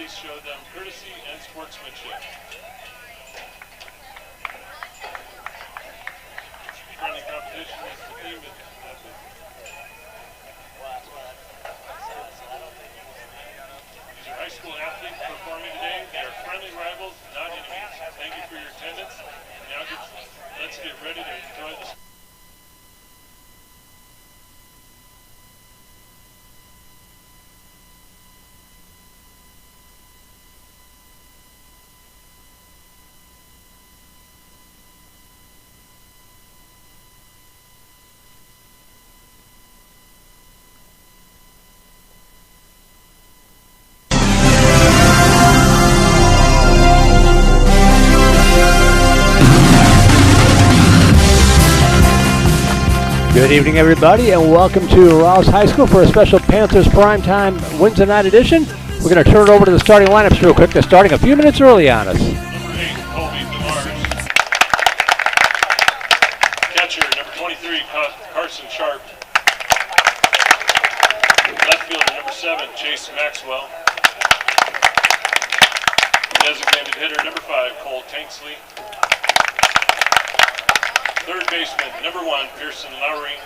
athletes showed them courtesy and sportsmanship. Friendly competition is the theme of these are high school athletes performing today. They are friendly rivals, not enemies. Thank you for your attendance. Now let's get ready to enjoy this. Good evening, everybody, and welcome to Rouse High School for a special Panthers Primetime Wednesday night edition. We're going to turn it over to the starting lineups real quick. They're starting a few minutes early on us. Number 8, Colby Demars. Catcher, number 23, Carson Sharp. Left fielder, number 7, Chase Maxwell. Designated hitter, number 5, Cole Tanksley. Third baseman, number 1, Pearson Lowry.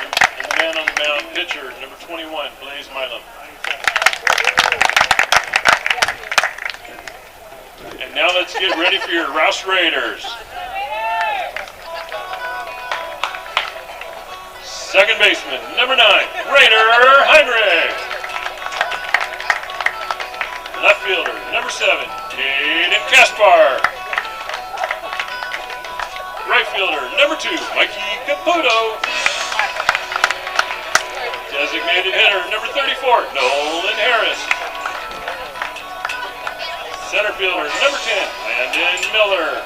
And the man on the mound, pitcher, number 21, Blaze Milam. And now let's get ready for your Rouse Raiders. Second baseman, number 9, Raider Heinrich. Left fielder, number 7, Caden Kaspar. Right fielder, number 2, Mikey Caputo. Designated hitter, number 34, Nolan Harris. Center fielder, number 10, Landon Miller.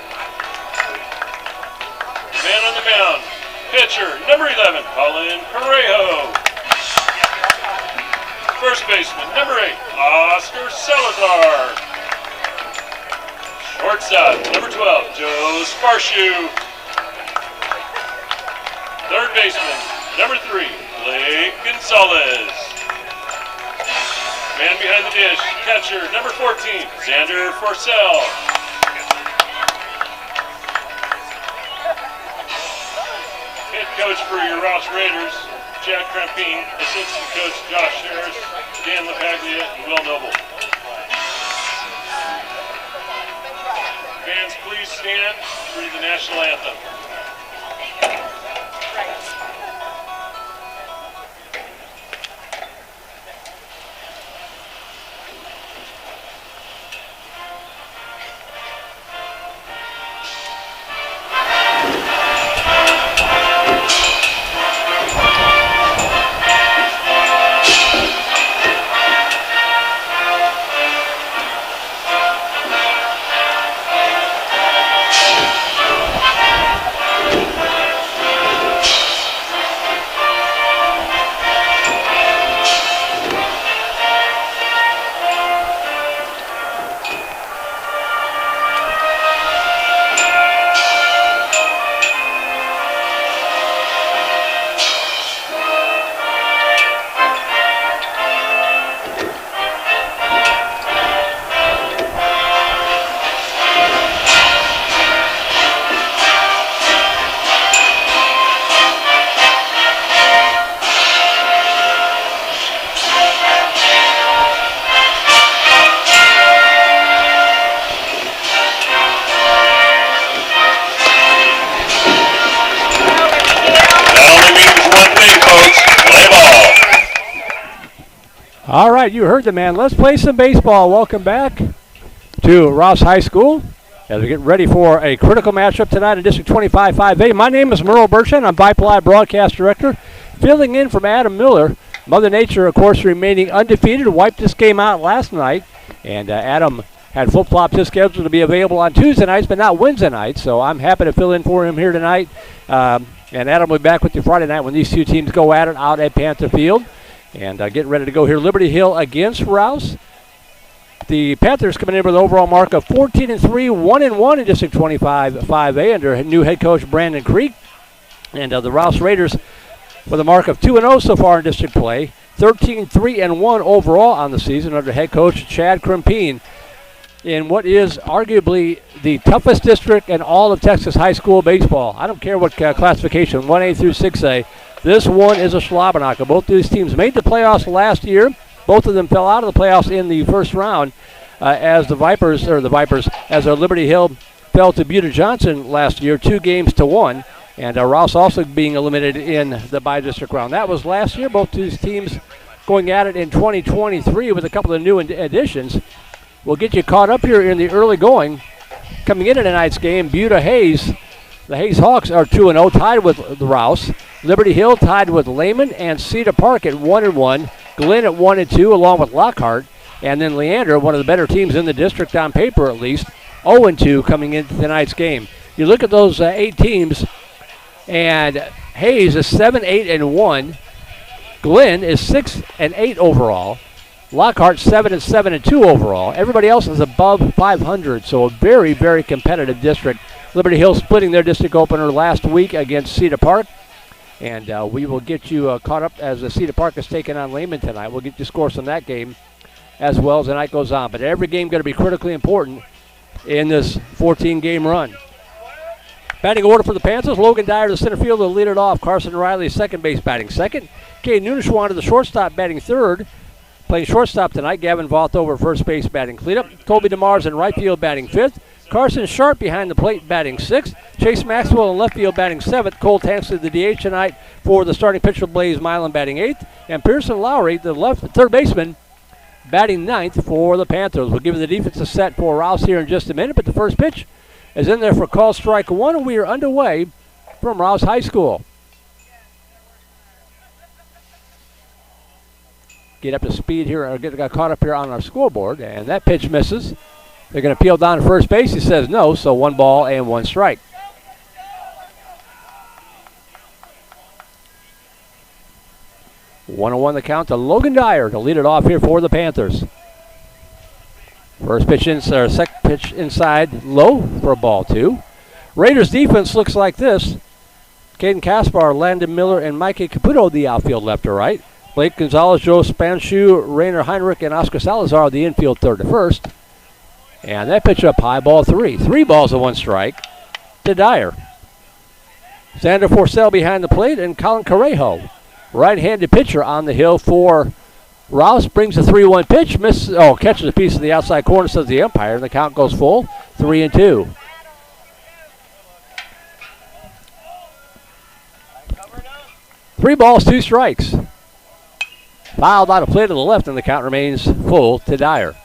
Man on the mound, pitcher, number 11, Colin Parejo. First baseman, number 8, Oscar Salazar. Shortstop, number 12, Joe Sparshu. Third baseman, number 3, Blake Gonzalez. Man behind the dish, catcher, number 14, Xander Forcell. Head coach for your Rouse Raiders, Chad Crampine. Assistant coach, Josh Harris, Dan LaPaglia, and Will Noble. Fans, please stand for the national anthem. All right, you heard the man. Let's play some baseball. Welcome back to Rouse High School as we get ready for a critical matchup tonight in District 25 5A. My name is Merle Bertrand. I'm Vype Live Broadcast Director, filling in from Adam Miller. Mother Nature, of course, remaining undefeated. Wiped this game out last night, and Adam had flip-flopped his schedule to be available on Tuesday nights, but not Wednesday nights, so I'm happy to fill in for him here tonight. And Adam will be back with you Friday night when these two teams go at it out at Panther Field. And getting ready to go here, Liberty Hill against Rouse. The Panthers coming in with an overall mark of 14-3, 1-1 in District 25 5A under new head coach Brandon Creek. And the Rouse Raiders with a mark of 2-0 so far in district play. 13-3-1 overall on the season under head coach Chad Krimpine in what is arguably the toughest district in all of Texas high school baseball. I don't care what classification, 1A through 6A. This one is a Schlabberknocker. Both these teams made the playoffs last year. Both of them fell out of the playoffs in the first round as the Vipers, as Liberty Hill fell to Buda Johnson last year, 2-1. And Rouse also being eliminated in the bi-district round. That was last year. Both these teams going at it in 2023 with a couple of new additions. We'll get you caught up here in the early going. Coming into tonight's game, Buda Hayes. The Hayes Hawks are 2-0, tied with the Rouse. Liberty Hill tied with Lehman and Cedar Park at 1-1. Glenn at 1-2, along with Lockhart. And then Leander, one of the better teams in the district on paper at least, 0-2 coming into tonight's game. You look at those 8 teams, and Hayes is 7-8-1. Glenn is 6-8 overall. Lockhart 7-7-2 overall. Everybody else is above 500, so a very, very competitive district. Liberty Hill splitting their district opener last week against Cedar Park. And we will get you caught up as the Cedar Park is taking on Lehman tonight. We'll get you scores from that game as well as the night goes on. But every game going to be critically important in this 14-game run. Batting order for the Panthers, Logan Dyer to center field will lead it off. Carson Riley, second base, batting second. Cade Nunishwan, the shortstop, batting third. Playing shortstop tonight, Gavin Voth over first base, batting cleanup. Colby DeMars in right field, batting fifth. Carson Sharp behind the plate, batting sixth. Chase Maxwell in left field, batting seventh. Cole Tansley, the DH tonight for the starting pitcher, Blaze Milan, batting eighth. And Pearson Lowry, the third baseman, batting ninth for the Panthers. We'll give you the defensive set for Rouse here in just a minute, but the first pitch is in there for call strike one, and we are underway from Rouse High School. Get up to speed here, or got caught up here on our scoreboard, and that pitch misses. They're going to peel down to first base. He says no, so 1 ball and 1 strike. One on one the count to Logan Dyer to lead it off here for the Panthers. First pitch inside, second pitch inside, low for a ball 2. Raiders defense looks like this. Caden Kaspar, Landon Miller, and Mikey Caputo the outfield left to right. Blake Gonzalez, Joe Spanshu, Rainer Heinrich, and Oscar Salazar the infield third to first. And that pitch up high, ball 3. 3 balls and 1 strike to Dyer. Xander Forcell behind the plate, and Colin Correjo, right-handed pitcher on the hill for Rouse, brings a 3-1 pitch, catches a piece of the outside corner, says the umpire, and the count goes full, 3-2. Three balls, 2 strikes. Fouled out of play to the left, and the count remains full to Dyer.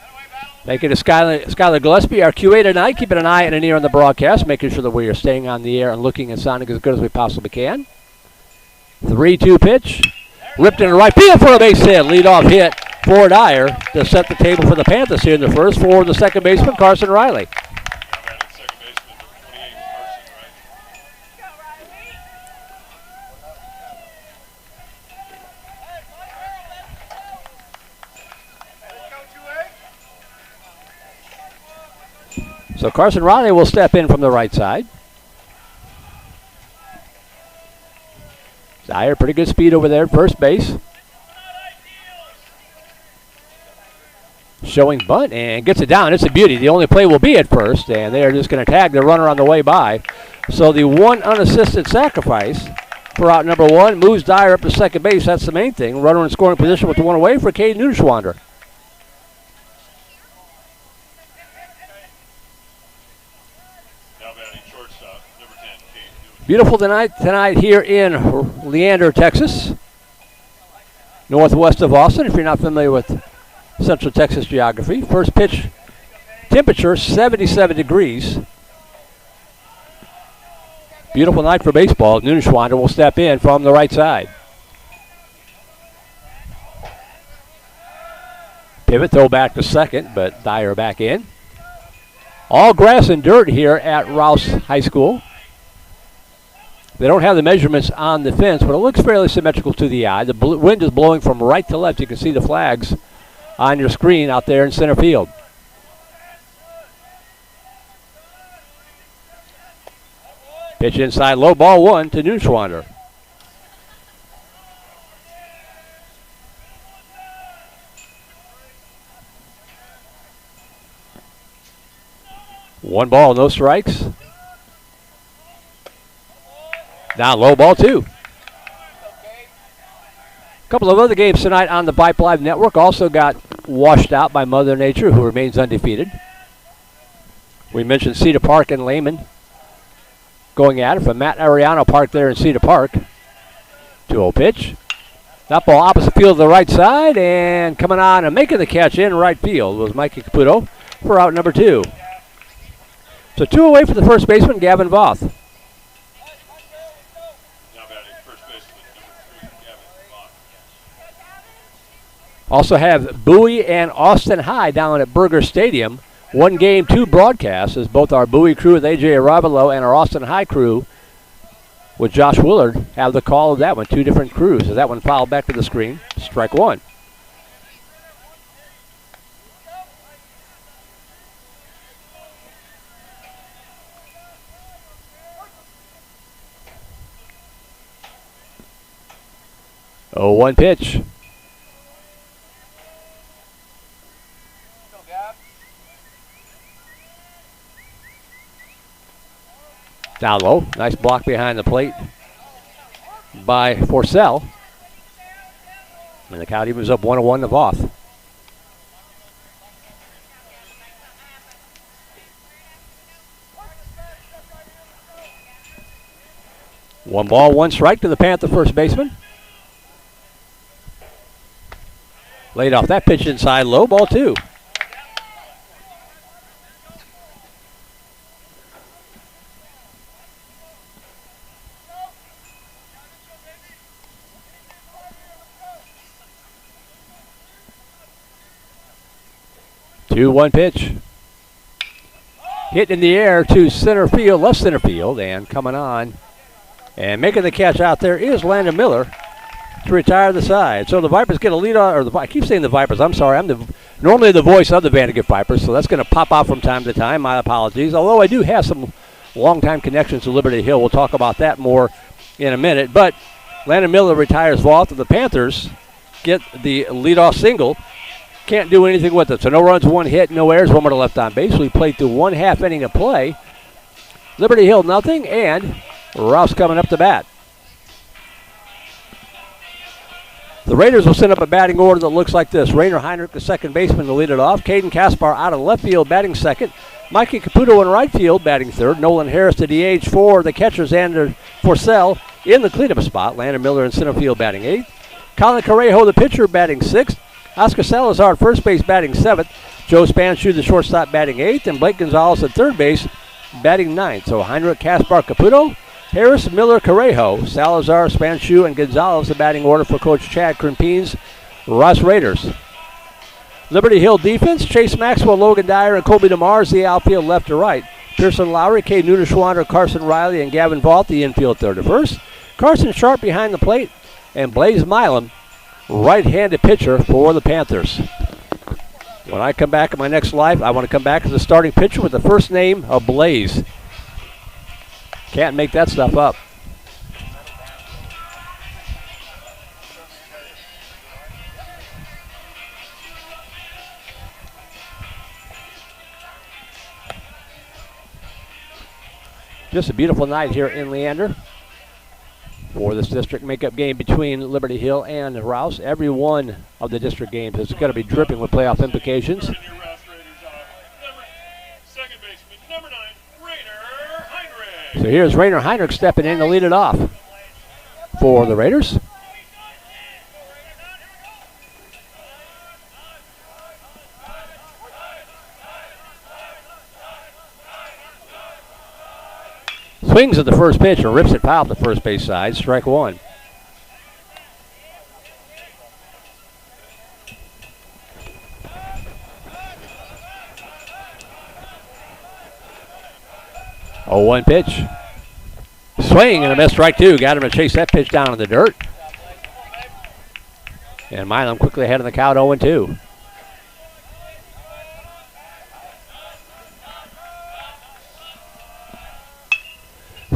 Thank you to Skylar Gillespie, our QA tonight, keeping an eye and an ear on the broadcast, making sure that we are staying on the air and looking and sounding as good as we possibly can. 3-2 pitch. Ripped into right field for a base hit. Leadoff hit for Dyer to set the table for the Panthers here in the first for the second baseman, Carson Riley. So Carson Riley will step in from the right side. Dyer, pretty good speed over there at first base. Showing bunt and gets it down. It's a beauty. The only play will be at first, and they are just going to tag the runner on the way by. So the one unassisted sacrifice for out number 1 moves Dyer up to second base. That's the main thing. Runner in scoring position with the one away for Cade Nunishwander. Beautiful tonight here in Leander, Texas, northwest of Austin, if you're not familiar with Central Texas geography. First pitch temperature, 77 degrees. Beautiful night for baseball. Nunishwander will step in from the right side. Pivot, throw back to second, but Dyer back in. All grass and dirt here at Rouse High School. They don't have the measurements on the fence, but it looks fairly symmetrical to the eye. The wind is blowing from right to left. You can see the flags on your screen out there in center field. Pitch inside, low, ball 1 to Nunishwander. 1 ball, no strikes. Down low, ball 2. A couple of other games tonight on the Vype Live Network also got washed out by Mother Nature, who remains undefeated. We mentioned Cedar Park and Lehman going at it from Matt Ariano Park there in Cedar Park. 2-0 pitch. That ball opposite field to the right side, and coming on and making the catch in right field was Mikey Caputo for out number 2. So 2 away for the first baseman, Gavin Voth. Also have Bowie and Austin High down at Burger Stadium. 1 game, 2 broadcasts as both our Bowie crew with A.J. Arabalo and our Austin High crew with Josh Willard have the call of that one. 2 different crews. As that one fouled back to the screen. Strike 1. Oh, 1 pitch. Down low. Nice block behind the plate by Forcell. And the count evens up 1-1 to Voth. One ball, 1 strike to the Panther first baseman. Laid off that pitch inside low, ball 2. One pitch. Hit in the air to center field, left center field, and coming on and making the catch out there is Landon Miller to retire the side. So the Vipers get a lead on, or I keep saying the Vipers, I'm sorry, I'm normally the voice of the Vandergrift Vipers, so that's going to pop out from time to time. My apologies. Although I do have some long-time connections to Liberty Hill. We'll talk about that more in a minute. But Landon Miller retires Voth, and the Panthers get the leadoff single. Can't do anything with it. So no runs, 1 hit, no errors, 1 more to left on base. We played through 1/2 inning of play. Liberty Hill nothing, and Rouse coming up to bat. The Raiders will send up a batting order that looks like this. Rainer Heinrich, the second baseman, to lead it off. Caden Kaspar out of left field, batting second. Mikey Caputo in right field, batting third. Nolan Harris to DH for the catchers and Forcell in the cleanup spot. Landon Miller in center field, batting 8th. Colin Correjo, the pitcher, batting 6th. Oscar Salazar at first base, batting 7th. Joe Spanshu, the shortstop, batting 8th. And Blake Gonzalez at third base, batting 9th. So Heinrich, Kaspar, Caputo, Harris, Miller, Correjo, Salazar, Spanshu, and Gonzalez, the batting order for Coach Chad Krimpine's Rouse Raiders. Liberty Hill defense, Chase Maxwell, Logan Dyer, and Colby DeMars, the outfield left to right. Pearson Lowry, Kay Nunishwander, Carson Riley, and Gavin Vault, the infield third to first. Carson Sharp behind the plate, and Blaze Milam, right-handed pitcher for the Panthers. When I come back in my next live, I want to come back as a starting pitcher with the first name of Blaze. Can't make that stuff up. Just a beautiful night here in Leander for this district makeup game between Liberty Hill and Rouse. Every one of the district games is going to be dripping with playoff implications. So here's Rainer Heinrich stepping in to lead it off for the Raiders. Swings at the first pitch and rips it foul to the first base side. Strike 1. Oh, 1 pitch. Swing and a miss, strike 2. Got him to chase that pitch down in the dirt. And Milam quickly ahead of the count, 0-2.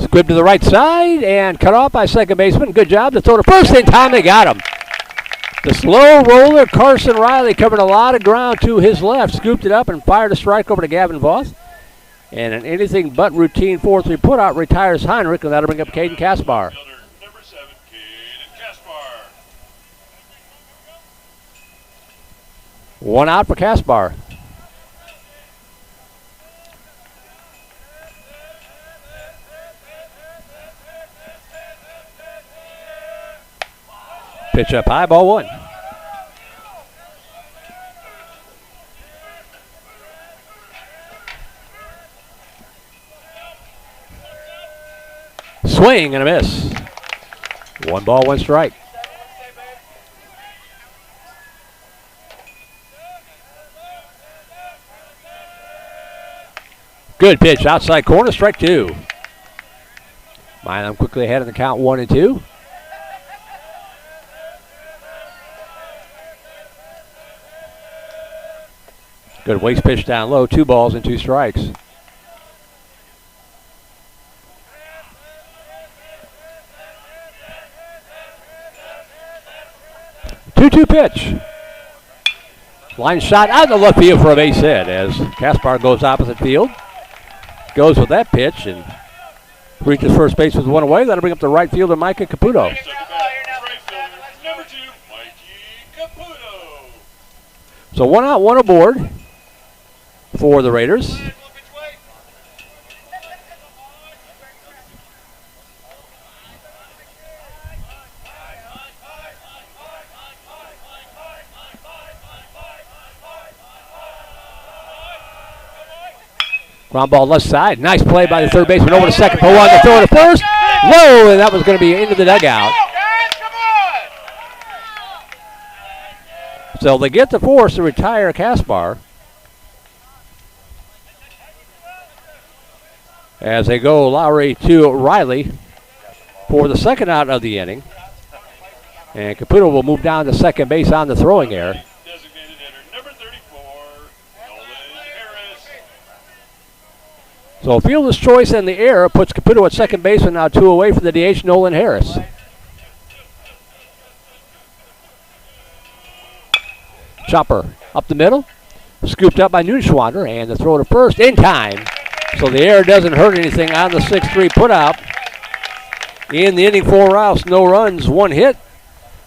Squib to the right side and cut off by second baseman. Good job to throw to first in time. They got him. The slow roller, Carson Riley, covered a lot of ground to his left. Scooped it up and fired a strike over to Gavin Voth. And an anything but routine 4-3 putout retires Heinrich, and that'll bring up Caden Kaspar. Number 7, Caden Kaspar. One out for Kaspar. Pitch up high, ball one. Swing and a miss. 1 ball, 1 strike. Good pitch, outside corner, strike 2. Milam quickly ahead in the count 1-2. Good waist pitch down low, 2 balls and 2 strikes. 2-2 pitch. Line shot out in the left field for a base hit as Kaspar goes opposite field. Goes with that pitch and reaches first base with 1 away. That'll bring up the right fielder, Micah Caputo. Right fielder, number 2, Mikey Caputo. So 1 out, 1 aboard for the Raiders. Ground ball left side. Nice play by the third baseman over to second for 1. The throw to first. Low, and that was going to be into the dugout. So they get the force to retire Kaspar. As they go Lowry to Riley for the second out of the inning. And Caputo will move down to second base on the throwing error. Designated hitter, number 34, Nolan Harris. So fielder's choice and the error puts Caputo at second base, and now 2 away from the DH, Nolan Harris. Chopper up the middle, scooped up by Nunschwander, and the throw to first in time. So the error doesn't hurt anything on the 6-3 putout. In the inning for Rouse, no runs, 1 hit,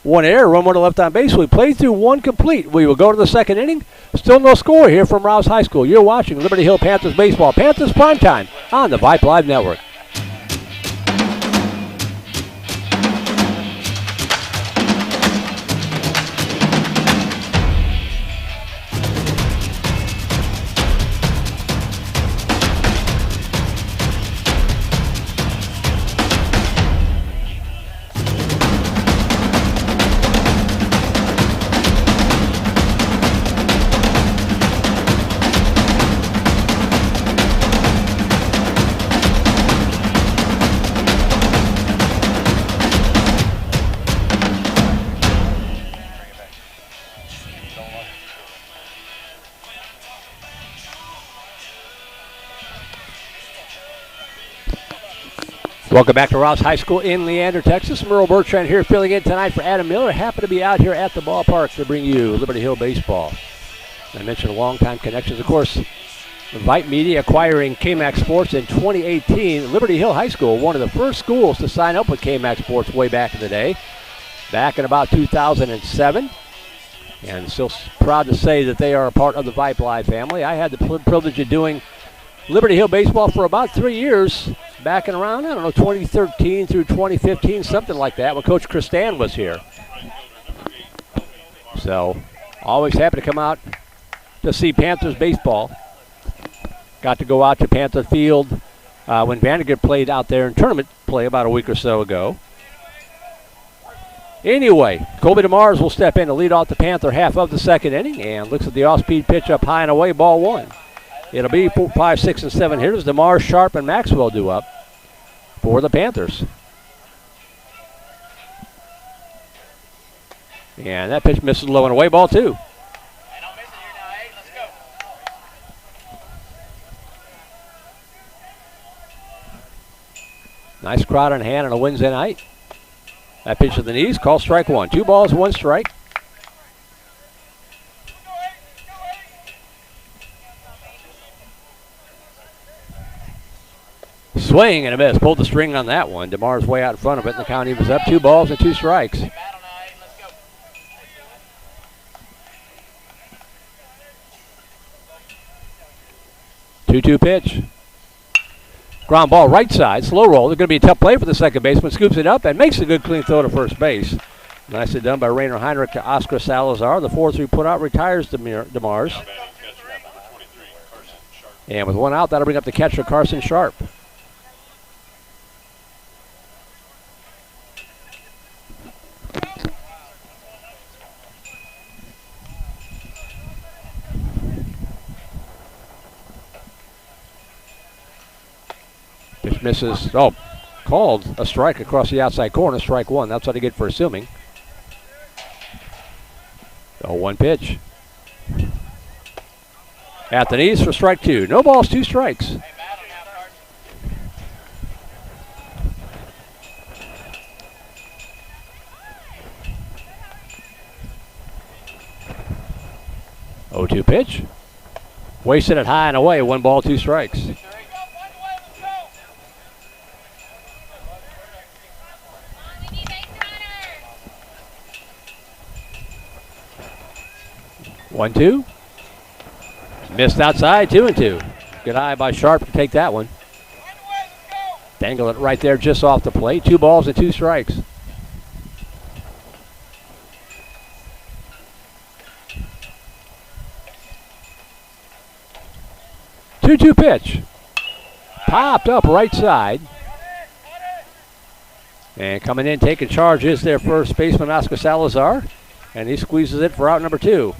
1 error, run 1 to left on base. We played through 1 complete. We will go to the second inning. Still no score here from Rouse High School. You're watching Liberty Hill Panthers baseball. Panthers primetime on the Vype Live Network. Welcome back to Rouse High School in Leander, Texas. Merle Bertrand here filling in tonight for Adam Miller. Happy to be out here at the ballpark to bring you Liberty Hill baseball. I mentioned long-time connections. Of course, Vype Media acquiring KMAX Sports in 2018. Liberty Hill High School, one of the first schools to sign up with KMAX Sports way back in the day, back in about 2007. And still proud to say that they are a part of the Vype Live family. I had the privilege of doing Liberty Hill baseball for about 3 years, back in around, 2013 through 2015, something like that, when Coach Christan was here. So, always happy to come out to see Panthers baseball. Got to go out to Panther Field when Vandergrift played out there in tournament play about a week or so ago. Anyway, Colby DeMars will step in to lead off the Panther half of the second inning and looks at the off-speed pitch up high and away, ball 1. It'll be 4, 5, 6, and 7 hitters. DeMar, Sharp, and Maxwell due up for the Panthers. And that pitch misses low and away, ball 2. Nice crowd on hand on a Wednesday night. That pitch to the knees, call strike 1. 2 balls, 1 strike. Swing and a miss. Pulled the string on that one. DeMar's way out in front of it, and the count evens up 2 balls and 2 strikes. 2-2 pitch. Ground ball right side, slow roll. It's going to be a tough play for the second baseman. Scoops it up and makes a good clean throw to first base. Nicely done by Rainer Heinrich to Oscar Salazar. The 4-3 put out retires DeMars. And with 1 out, that'll bring up the catcher, Carson Sharp. Pitch misses. Oh, called a strike across the outside corner. Strike 1. That's what they get for assuming. 0-1 pitch. At the knees for strike 2. No balls, 2 strikes. Oh, 2 pitch. Wasted it high and away. 1 ball, 2 strikes. One, 2. Missed outside, 2-2. Good eye by Sharp to take that one. Dangle it right there just off the plate. 2 balls and 2 strikes. Two pitch. Popped up right side. And coming in, taking charge is their first baseman, Oscar Salazar. And he squeezes it for out number 2.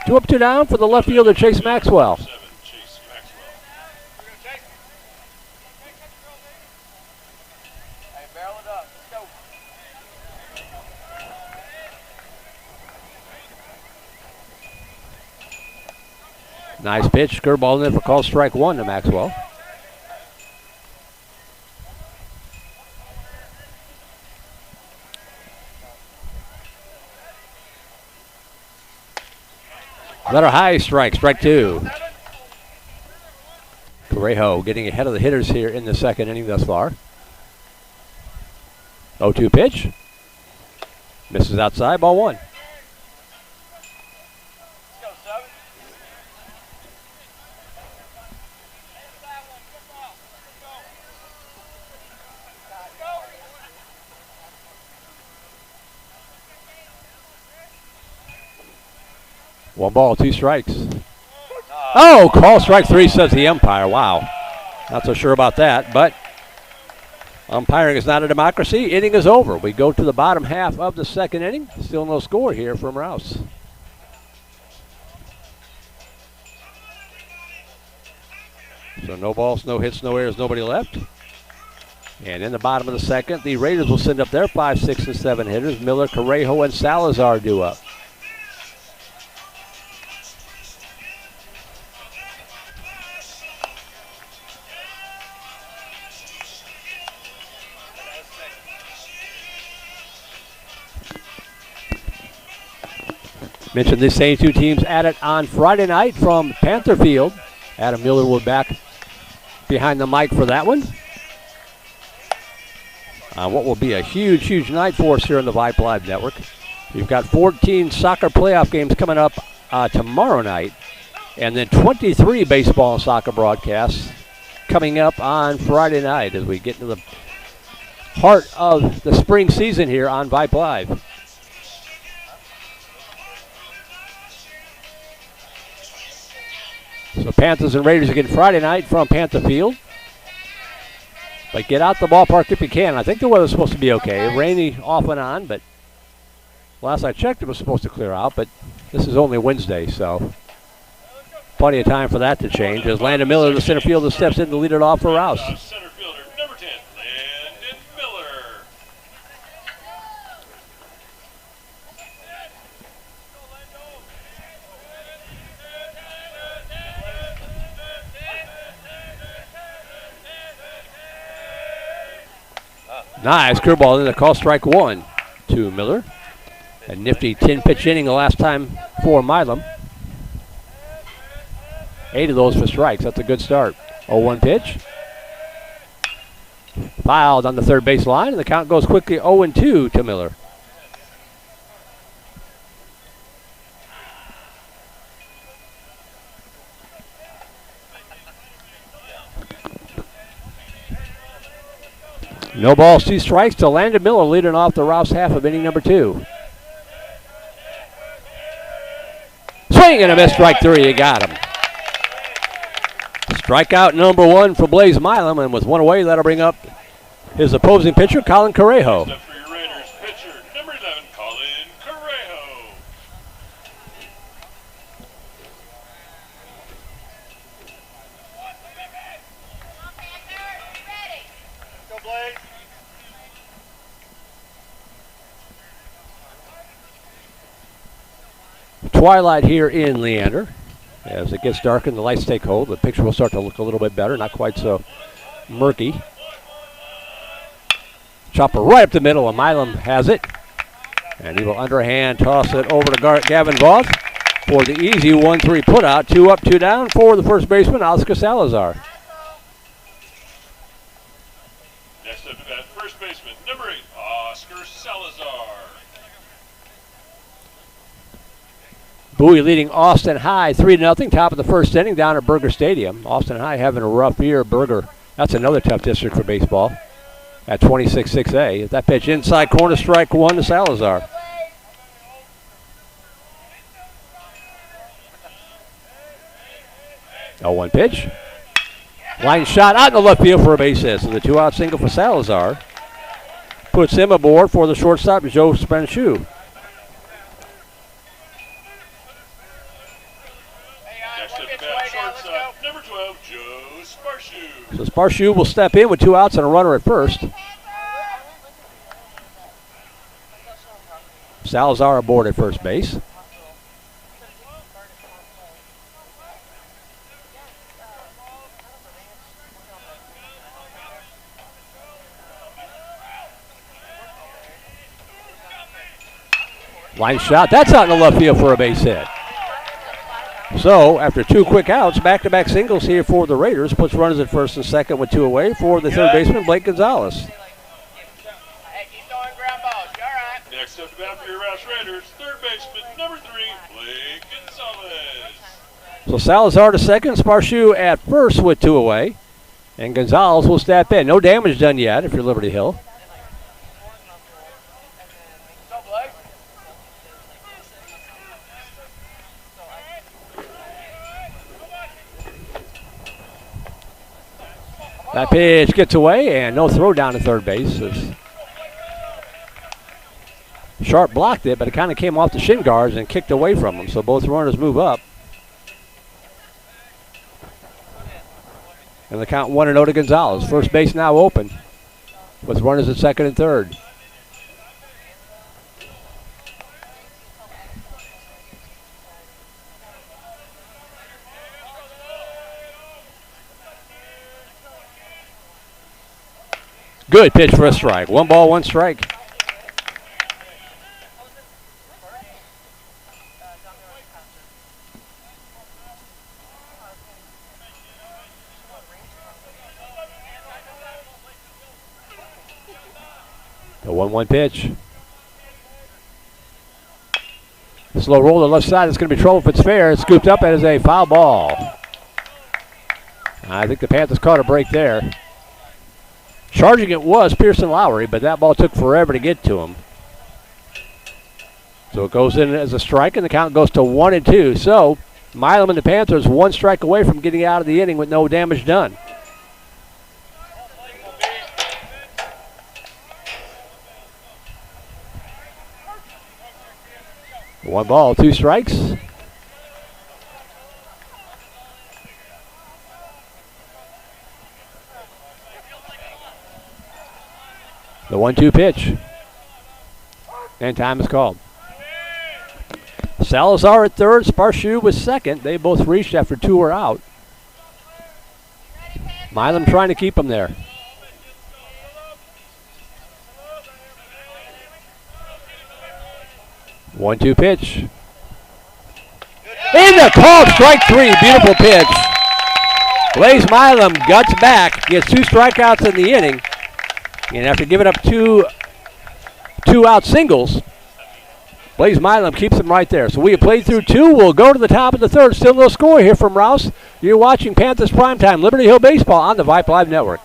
2 up, 2 down for the left fielder, Chase Maxwell. Nice pitch, curveball in there for call strike 1 to Maxwell. Letter high strike, strike 2. Correjo getting ahead of the hitters here in the second inning thus far. 0-2 pitch. Misses outside, ball 1. One ball, 2 strikes. Oh, call strike 3, says the umpire. Wow. Not so sure about that, but umpiring is not a democracy. Inning is over. We go to the bottom half of the second inning. Still no score here from Rouse. So no balls, no hits, no errors, nobody left. And in the bottom of the second, the Raiders will send up their 5, 6, and 7 hitters. Miller, Correjo, and Salazar due up. Mentioned the same 2 teams at it on Friday night from Panther Field. Adam Miller will be back behind the mic for that one. What will be a huge, huge night for us here on the Vype Live Network. We've got 14 soccer playoff games coming up tomorrow night, and then 23 baseball and soccer broadcasts coming up on Friday night as we get into the heart of the spring season here on Vype Live. So Panthers and Raiders again Friday night from Panther Field. But get out the ballpark if you can. I think the weather's supposed to be okay. Rainy off and on, but last I checked it was supposed to clear out, but this is only Wednesday, so plenty of time for that to change. As Landon Miller, the center fielder, steps in to lead it off for Rouse. Center fielder, number 10, Landon Miller. Nice curveball in the call strike 1 to Miller. A nifty 10-pitch inning the last time for Milam. 8 of those for strikes. That's a good start. 0-1 pitch. Fouled on the third base line, and the count goes quickly 0-2 to Miller. No balls, 2 strikes to Landon Miller, leading off the Rouse half of inning number 2. Swing and a miss, strike 3. You got him. Strikeout number 1 for Blaze Milam, and with 1 away, that'll bring up his opposing pitcher, Colin Correjo. Next up for your Raiders, pitcher number 11, Colin Correjo. Go Blaze. Twilight here in Leander. As it gets darker and the lights take hold, the picture will start to look a little bit better, not quite so murky. Chopper right up the middle, and Milam has it. And he will underhand toss it over to Gavin Voss for the easy 1-3 putout. 2 up, 2 down for the first baseman, Oscar Salazar. Next up at first baseman, number 8, Oscar Salazar. Bowie leading Austin High 3-0, top of the first inning down at Berger Stadium. Austin High having a rough year. Berger, that's another tough district for baseball at 26-6A. That pitch inside corner, strike 1 to Salazar. Oh, 1 pitch. Line shot out in the left field for a base hit. So the 2-out single for Salazar puts him aboard for the shortstop, Joe Spanchu. Number 12, Joe Sparshu. So Sparshu will step in with 2 outs and a runner at first. Salazar aboard at first base. Line shot, that's out in the left field for a base hit. So, after 2 quick outs, back-to-back singles here for the Raiders, puts runners at first and second with 2 away for the third baseman, Blake Gonzalez. Next up to bat for your Rouse Raiders, third baseman, number 3, Blake Gonzalez. So Salazar to second, Sparshu at first with 2 away, and Gonzalez will step in. No damage done yet if you're Liberty Hill. That pitch gets away, and no throw down to third base. Sharp blocked it, but it kind of came off the shin guards and kicked away from him. So both runners move up. And the count 1-0 to Gonzalez. First base now open with runners at second and third. Good pitch for a strike. 1 ball, 1 strike. The 1-1 pitch. Slow roll to the left side. It's going to be trouble if it's fair. It's scooped up as a foul ball. I think the Panthers caught a break there. Charging it was Pearson Lowry, but that ball took forever to get to him. So it goes in as a strike, and the count goes to 1-2. So Milam and the Panthers 1 strike away from getting out of the inning with no damage done. One ball, 2 strikes. The 1-2 pitch. And time is called. Salazar at third, Sparshu was second. They both reached after 2 were out. Milam trying to keep him there. One-two pitch. In the call, strike three. Beautiful pitch. Blaze Milam guts back, gets 2 strikeouts in the inning. And after giving up two out singles, Blaze Milam keeps them right there. So we have played through 2. We'll go to the top of the 3rd. Still no score here from Rouse. You're watching Panthers Primetime Liberty Hill Baseball on the Vype Live Network.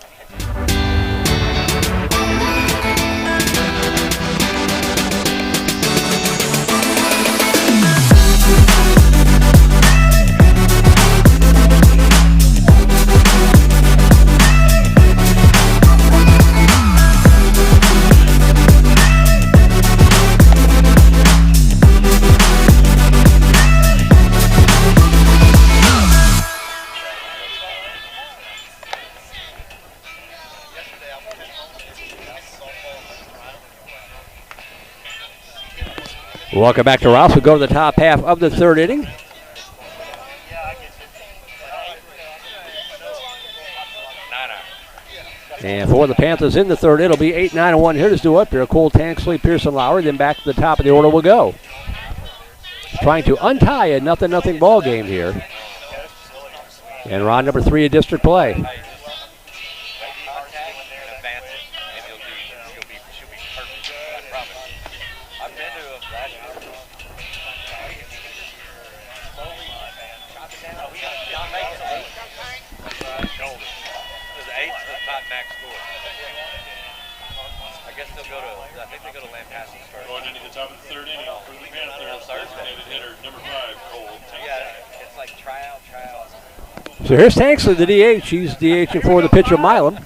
Welcome back to Rouse. We'll go to the top half of the 3rd inning. And for the Panthers in the 3rd, it'll be 8-9-1 hitters to up here. Cole Tanksley, Pearson Lowry, then back to the top of the order we'll go. Trying to untie a 0-0 ball game here. And round number 3 of district play. Going into the top of the 3rd inning for the Panthers, designated hitter number 5, Cole Tanksley. Yeah, it's like tryout. So here's Tanksley, the DH. He's DHing for the pitcher Milam.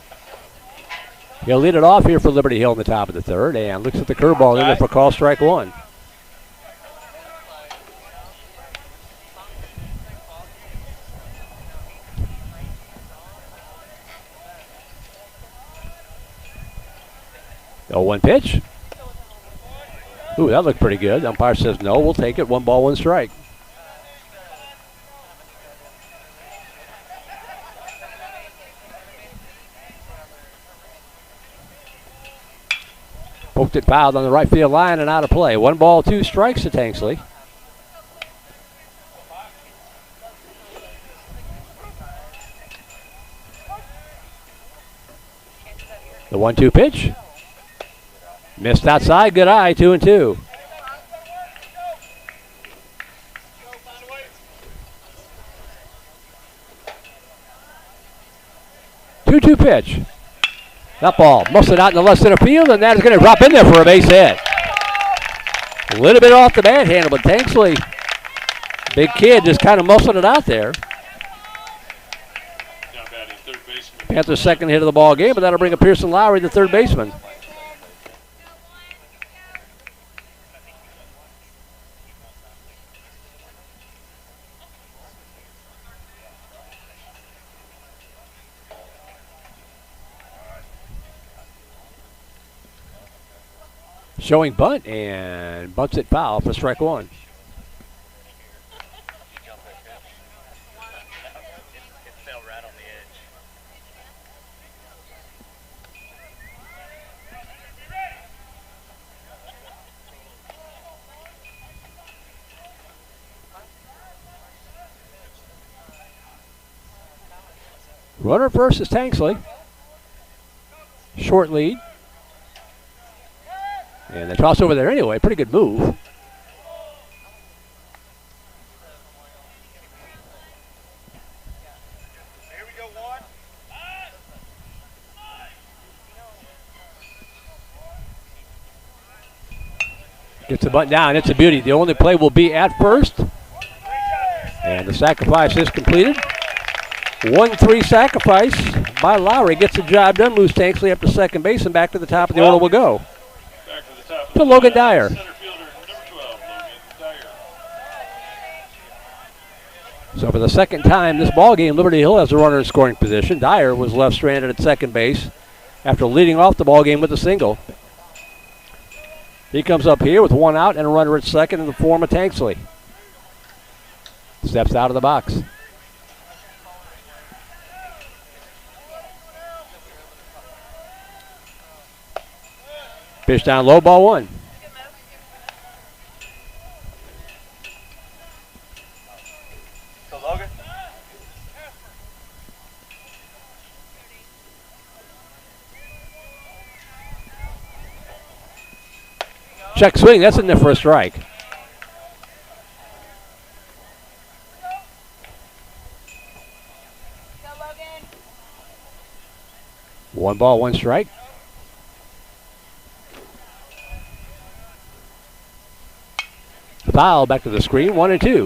He'll lead it off here for Liberty Hill in the top of the 3rd and looks at the curveball in there for call strike 1. The 0-1 pitch. Ooh, that looked pretty good. The umpire says no. We'll take it. 1 ball, 1 strike. Poked it fouled on the right field line and out of play. 1 ball, 2 strikes to Tanksley. The 1-2 pitch. Missed outside. Good eye. 2-2. Two pitch. That ball muscled out in the left center field, and that is going to drop in there for a base hit. A little bit off the bat handle, but Tanksley, big kid, just kind of muscled it out there. Panthers' second hit of the ball game, but that'll bring up Pearson Lowry, the 3rd baseman. Showing bunt, and bunts it foul for strike 1. It fell right on the edge. Runner first is Tanksley. Short lead. And the toss over there anyway. Pretty good move. Here we go, 1. Gets the bunt down. It's a beauty. The only play will be at first. And the sacrifice is completed. 1-3 sacrifice by Lowry. Gets the job done. Moves Tanksley up to second base, and back to the top of the order will go. To Logan Dyer. So for the second time this ball game, Liberty Hill has a runner in scoring position. Dyer was left stranded at second base after leading off the ball game with a single. He comes up here with 1 out and a runner at second in the form of Tanksley. Steps out of the box. Pitch down low, ball 1. Check swing. That's in there for a strike. One ball, one strike. Foul back to the screen, 1-2. Here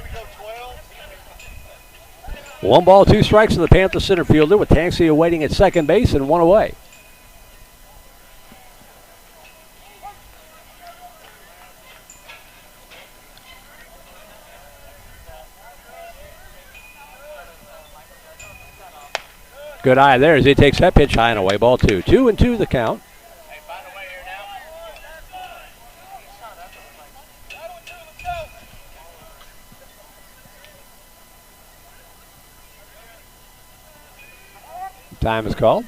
we go, 12. One ball, two strikes to the Panther center fielder with Tanksy waiting at second base and one away. Good eye there as he takes that pitch high and away. Ball two. 2-2 the count. Hey, find a way here now. Time is called.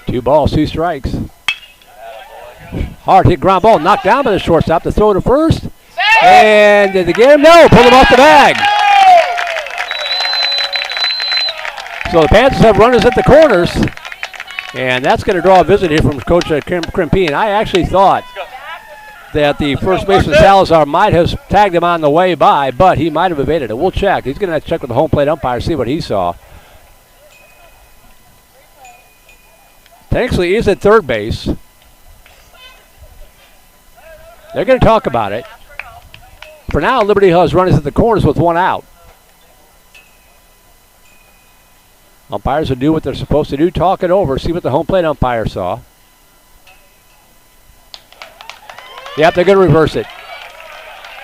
Two balls, two strikes. Hard hit ground ball, knocked down by the shortstop to throw to first. And did they get him? No, pulled him off the bag. So the Panthers have runners at the corners. And that's going to draw a visit here from Coach Crimpine. I actually thought that the first baseman Salazar might have tagged him on the way by, but he might have evaded it. We'll check. He's going to have to check with the home plate umpire, see what he saw. Tanksley is at third base. They're going to talk about it. For now, Liberty Hill has runners at the corners with one out. Umpires will do what they're supposed to do, talk it over, see what the home plate umpire saw. Yep, they're going to reverse it.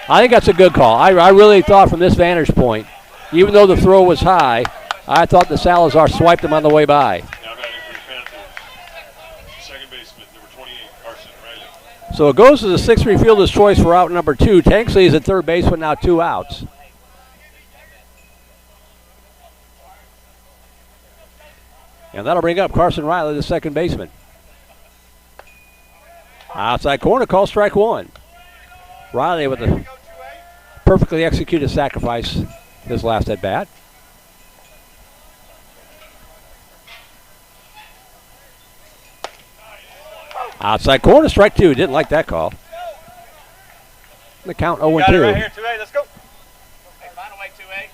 I think that's a good call. I really thought from this vantage point, even though the throw was high, I thought the Salazar swiped him on the way by. Now batting for the Panthers, second baseman, number 28, Carson Riley. So it goes to the 6-3 fielder's choice for out number 2. Tanksley is at third base with now 2 outs. And that'll bring up Carson Riley, the second baseman. Outside corner, call strike one. Riley with a perfectly executed sacrifice his last at bat. Outside corner, strike two. Didn't like that call. The count 0-2. Got it right here, 2A, let's go. Hey, find a way, 2A.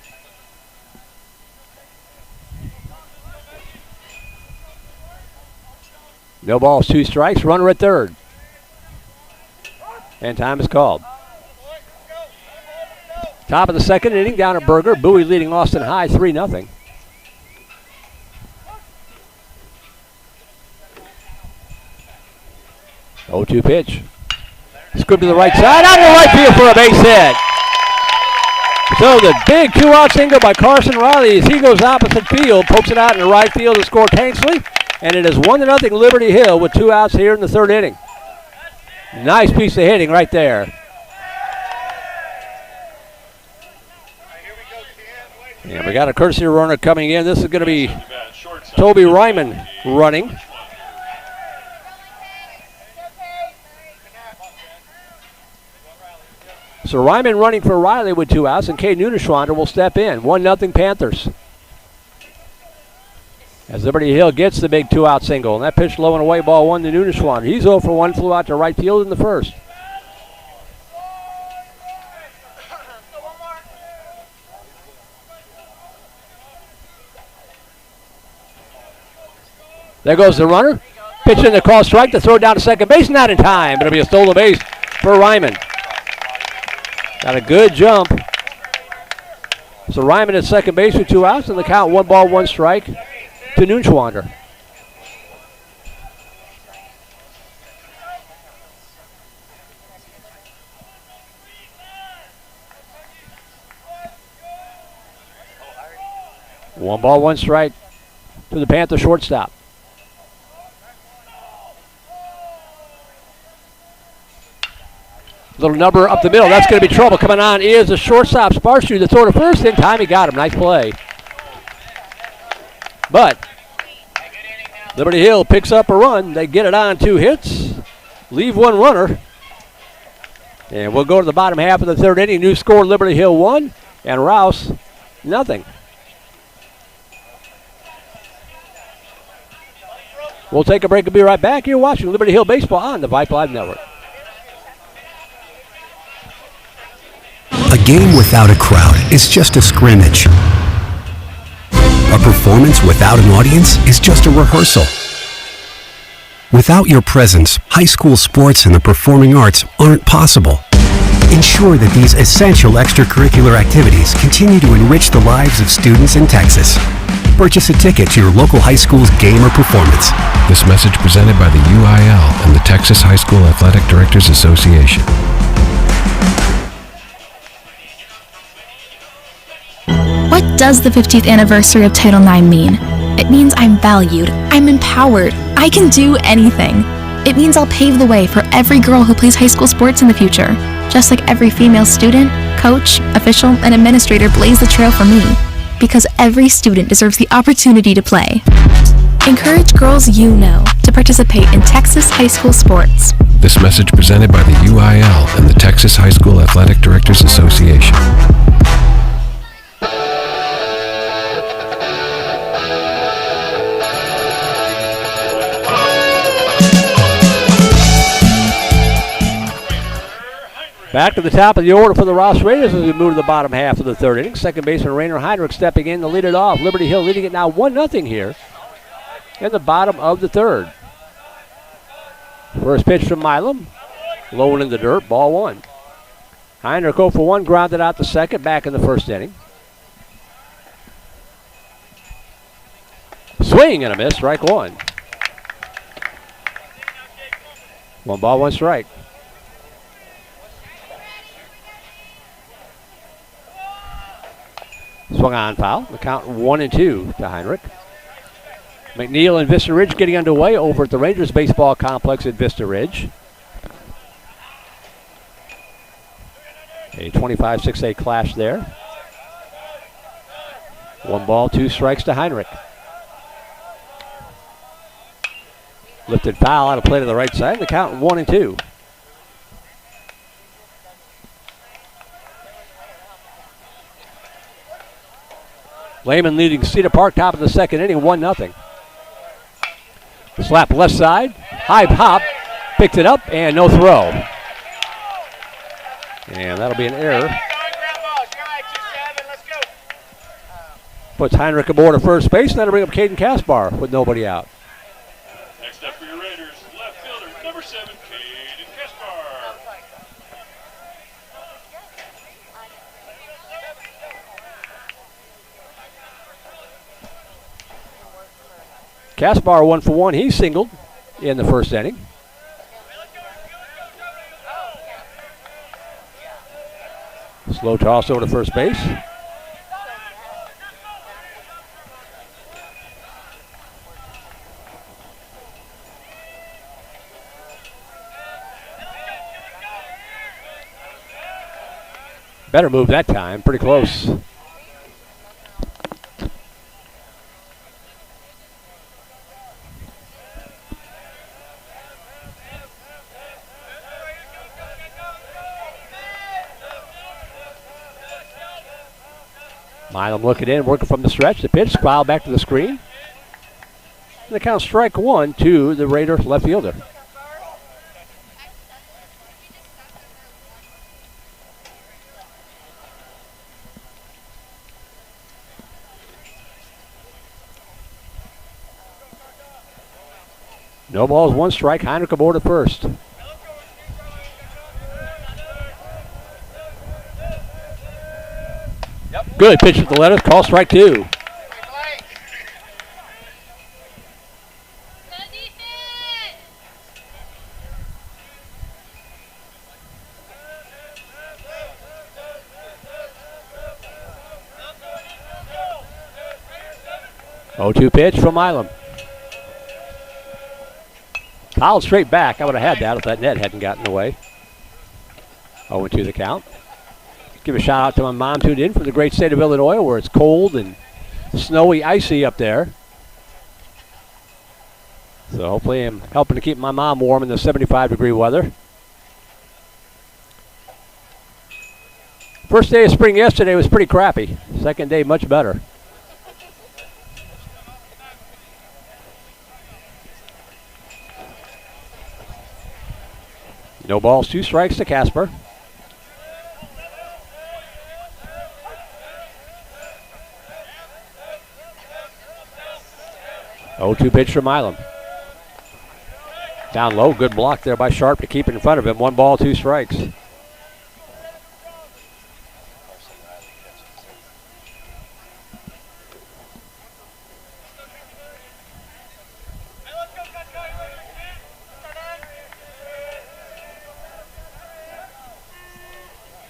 No balls, 2 strikes. Runner at third. And time is called. Top of the second inning, down at Berger. Bowie leading Austin High 3-0. Oh-2 pitch. Scoop to the right side, out to the right field for a base hit. So the big 2-out single by Carson Riley as he goes opposite field, pokes it out in the right field to score Tanksley. And it is 1-0 Liberty Hill with 2 outs here in the third inning. Nice piece of hitting right there. And we got a courtesy runner coming in. This is going to be Toby Ryman running. So Ryman running for Riley with 2 outs, and Kay Nuneschwander will step in. 1-0 Panthers. As Liberty Hill gets the big 2-out single. And that pitch low and away, ball 1 to Nuneschwander. He's 0 for 1, flew out to right field in the first. There goes the runner. Pitch in the call strike to throw down to second base. Not in time. It'll be a stolen base for Ryman. Got a good jump. So Ryman at second base with 2 outs, and the count 1 ball, 1 strike to Nuneschwander. One ball, 1 strike to the Panther shortstop. Little number up the middle. That's going to be trouble. Coming on is the shortstop, Sparshu, the throw to first. In time, he got him. Nice play. But Liberty Hill picks up a run. They get it on 2 hits. leave one runner. And we'll go to the bottom half of the third inning. New score, Liberty Hill 1 and Rouse nothing. We'll take a break and be right back. You're watching Liberty Hill Baseball on the Vype Live Network. A game without a crowd is just a scrimmage. A performance without an audience is just a rehearsal. Without your presence, high school sports and the performing arts aren't possible. Ensure that these essential extracurricular activities continue to enrich the lives of students in Texas. Purchase a ticket to your local high school's game or performance. This message presented by the UIL and the Texas High School Athletic Directors Association. What does the 50th anniversary of Title IX mean? It means I'm valued, I'm empowered, I can do anything. It means I'll pave the way for every girl who plays high school sports in the future, just like every female student, coach, official, and administrator blaze the trail for me, because every student deserves the opportunity to play. Encourage girls you know to participate in Texas high school sports. This message presented by the UIL and the Texas High School Athletic Directors Association. Back to the top of the order for the Rouse Raiders as we move to the bottom half of the third inning. Second baseman Rainer Heinrich stepping in to lead it off. Liberty Hill leading it now 1-0 here in the bottom of the third. First pitch from Milam. Low and in the dirt, ball one. Heinrich 0 for 1, grounded out to second, back in the first inning. Swing and a miss, strike one. 1 ball, 1 strike. Swung on foul. The count 1-2 to Heinrich. McNeil and Vista Ridge getting underway over at the Rangers baseball complex at Vista Ridge. A 25-6A clash there. 1 ball, 2 strikes to Heinrich. Lifted foul out of play to the right side. The count 1-2. Lehman leading Cedar Park, top of the second inning, 1-0. Slap left side, high pop, picked it up, and no throw. And that'll be an error. Puts Heinrich aboard at first base, and that'll bring up Caden Kaspar with nobody out. Next up for your Raiders, left fielder, number 7, Caden Kaspar. Kaspar 1 for 1. He singled in the first inning. Slow toss over to first base. Better move that time. Pretty close. Milam looking in, working from the stretch. The pitch, foul back to the screen. And the count strike 1 to the Raider left fielder. No balls, 1 strike. Heinrich aboard at first. Good pitch with the letters. Call strike 2. Oh, 2 pitch from Milam. Fouled straight back. I would have had that if that net hadn't gotten away. 0-2 the count. Give a shout out to my mom tuned in from the great state of Illinois where it's cold and snowy, icy up there. So hopefully I'm helping to keep my mom warm in the 75-degree weather. First day of spring yesterday was pretty crappy. Second day, much better. No balls, 2 strikes to Casper. Oh, 2 pitch from Milam. Down low, good block there by Sharp to keep it in front of him. 1 ball, 2 strikes.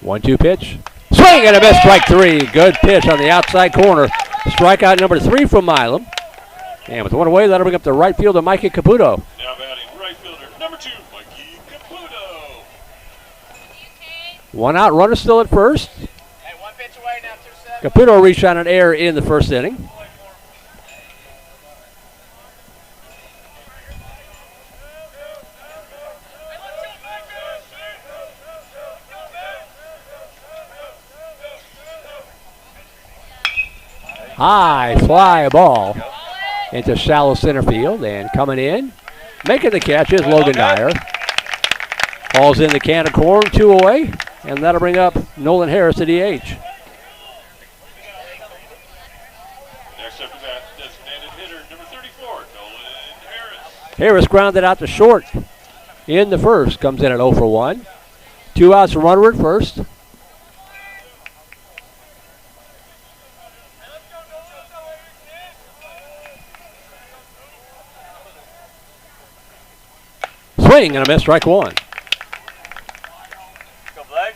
One-two pitch. Swing and a miss, strike 3. Good pitch on the outside corner. Strikeout number 3 from Milam. And with one away, that'll bring up the right fielder, Mikey Caputo. Now batting right fielder number 2, Mikey Caputo. 1 out, runner still at first. Hey, 1 pitch away now, 2-7. Caputo reached on an error in the first inning. High fly ball into shallow center field, and coming in, making the catch is Logan Dyer. Falls in the can of corn, 2 away, and that'll bring up Nolan Harris to DH. Next up to bat, designated hitter number 34, Nolan Harris. Harris grounded out to short in the first, comes in at 0 for 1. 2 outs, runner at first. Swing and a miss, strike 1. Go, Blake.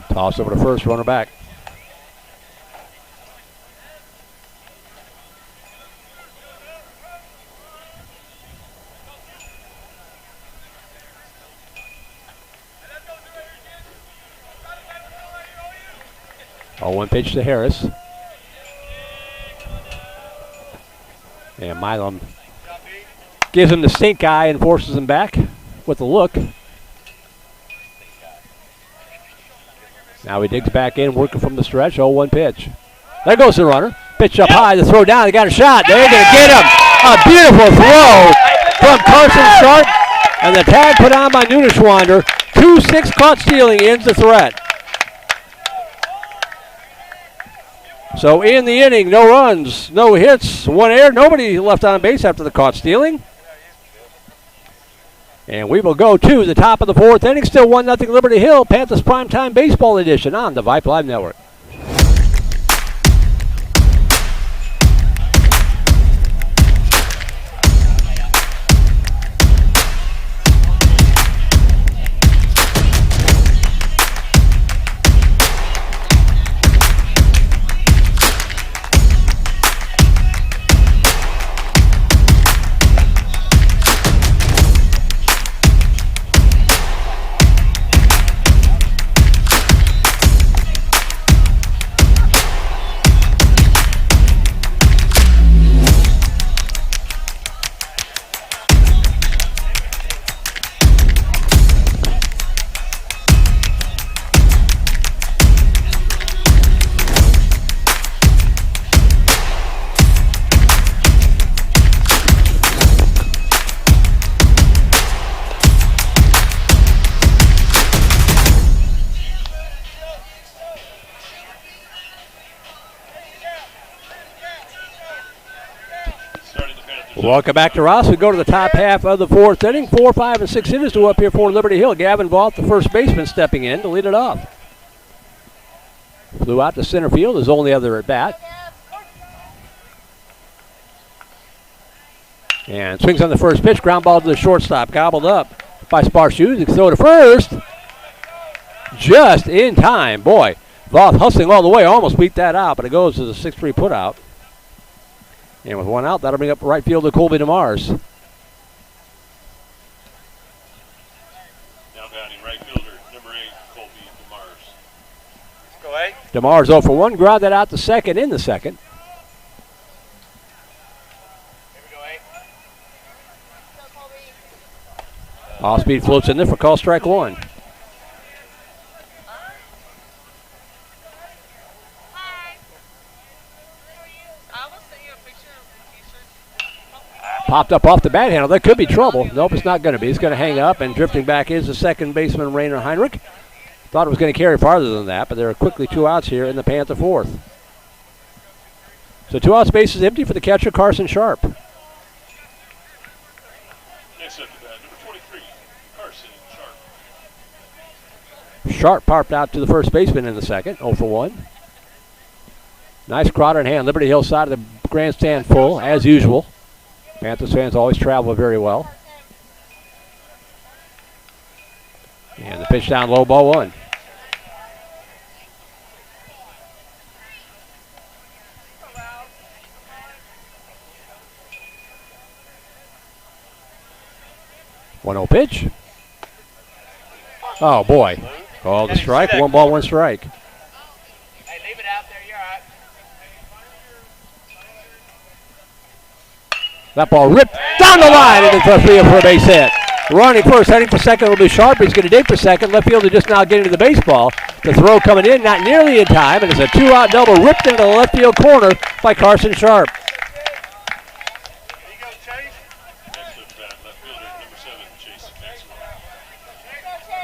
Toss over to first, runner back. One pitch to Harris. And Milam gives him the stink eye and forces him back with a look. Now he digs back in, working from the stretch. 0-1 pitch. There goes the runner. Pitch up high, the throw down. They got a shot. They're going to get him. A beautiful throw from Carson Sharp. And the tag put on by Nunishwander. 2-6 caught stealing ends the threat. So in the inning, no runs, no hits, 1 error, nobody left on base after the caught stealing. And we will go to the top of the 4th inning. Still 1-0 Liberty Hill. Panthers Primetime Baseball Edition on the Vype Live Network. Welcome back to Rouse. We go to the top half of the 4th inning. 4, 5, and 6 innings to up here for Liberty Hill. Gavin Vaught, the first baseman, stepping in to lead it off. Flew out to center field, his only other at bat. And swings on the first pitch. Ground ball to the shortstop. Gobbled up by Sparshoes. He can throw to first. Just in time. Boy, Vaught hustling all the way. Almost beat that out, but it goes to the 6-3 putout. And with 1 out, that'll bring up right fielder Colby DeMars. DeMar's 0 for 1, grounded out to second in the second. Off-speed floats in there for call strike 1. Popped up off the bat handle. That could be trouble. Nope, it's not going to be. It's going to hang up, and drifting back is the second baseman, Rainer Heinrich. Thought it was going to carry farther than that, but there are quickly 2 outs here in the Panther fourth. So 2 outs, bases empty for the catcher, Carson Sharp. Next up to bat, number 23, Carson Sharp. Sharp popped out to the first baseman in the second, 0 for 1. Nice Crowder in hand. Liberty Hill side of the grandstand full, as usual. Panthers fans always travel very well. And the pitch down low, ball 1. One 0 pitch. Oh boy. Called the strike. 1 ball, 1 strike. Hey, leave it out there. You're all right. That ball ripped down the line into the field for a base hit. Running first, heading for second will be Sharp. He's going to dig for second. Left fielder just now getting to the baseball. The throw coming in, not nearly in time, and it's a 2-out double ripped into the left field corner by Carson Sharp.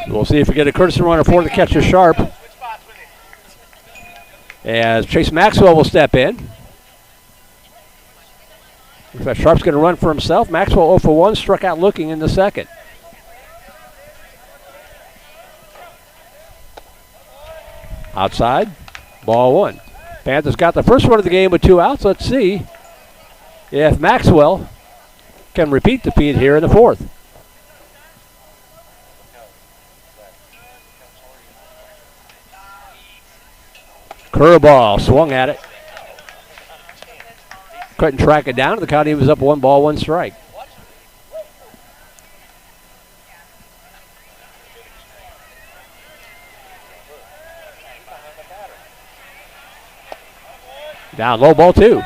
We'll see if we get a courtesy runner for the catcher Sharp. As Chase Maxwell will step in. In fact, Sharp's going to run for himself. Maxwell 0 for 1, struck out looking in the second. Outside, ball 1. Panthers got the first one of the game with 2 outs. Let's see if Maxwell can repeat the feat here in the fourth. Curveball, swung at it. Couldn't track it down. The count, he was up 1 ball, 1 strike. Down low, ball 2.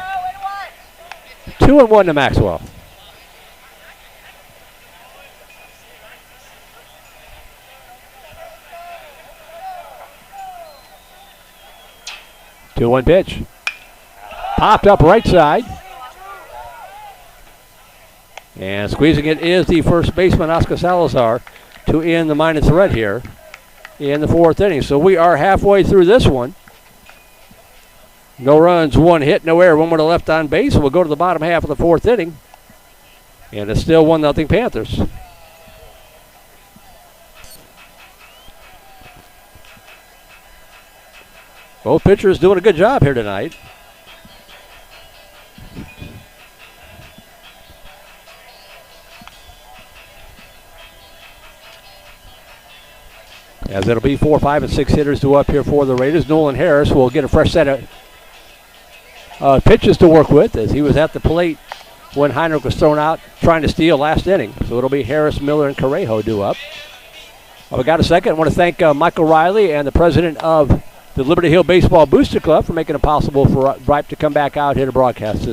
2-1 to Maxwell. Two 1 pitch. Popped up right side. And squeezing it is the first baseman, Oscar Salazar, to end the minor threat here in the fourth inning. So we are halfway through this one. No runs, 1 hit, no error, 1 more to left on base. We'll go to the bottom half of the fourth inning. And it's still 1-0 Panthers. Both pitchers doing a good job here tonight. As it'll be 4, 5, and 6 hitters due up here for the Raiders. Nolan Harris will get a fresh set of pitches to work with, as he was at the plate when Heinrich was thrown out trying to steal last inning. So it'll be Harris, Miller, and Correjo due up. We got a second. I want to thank Michael Riley and the president of the Liberty Hill Baseball Booster Club for making it possible for Vype to come back out here to broadcast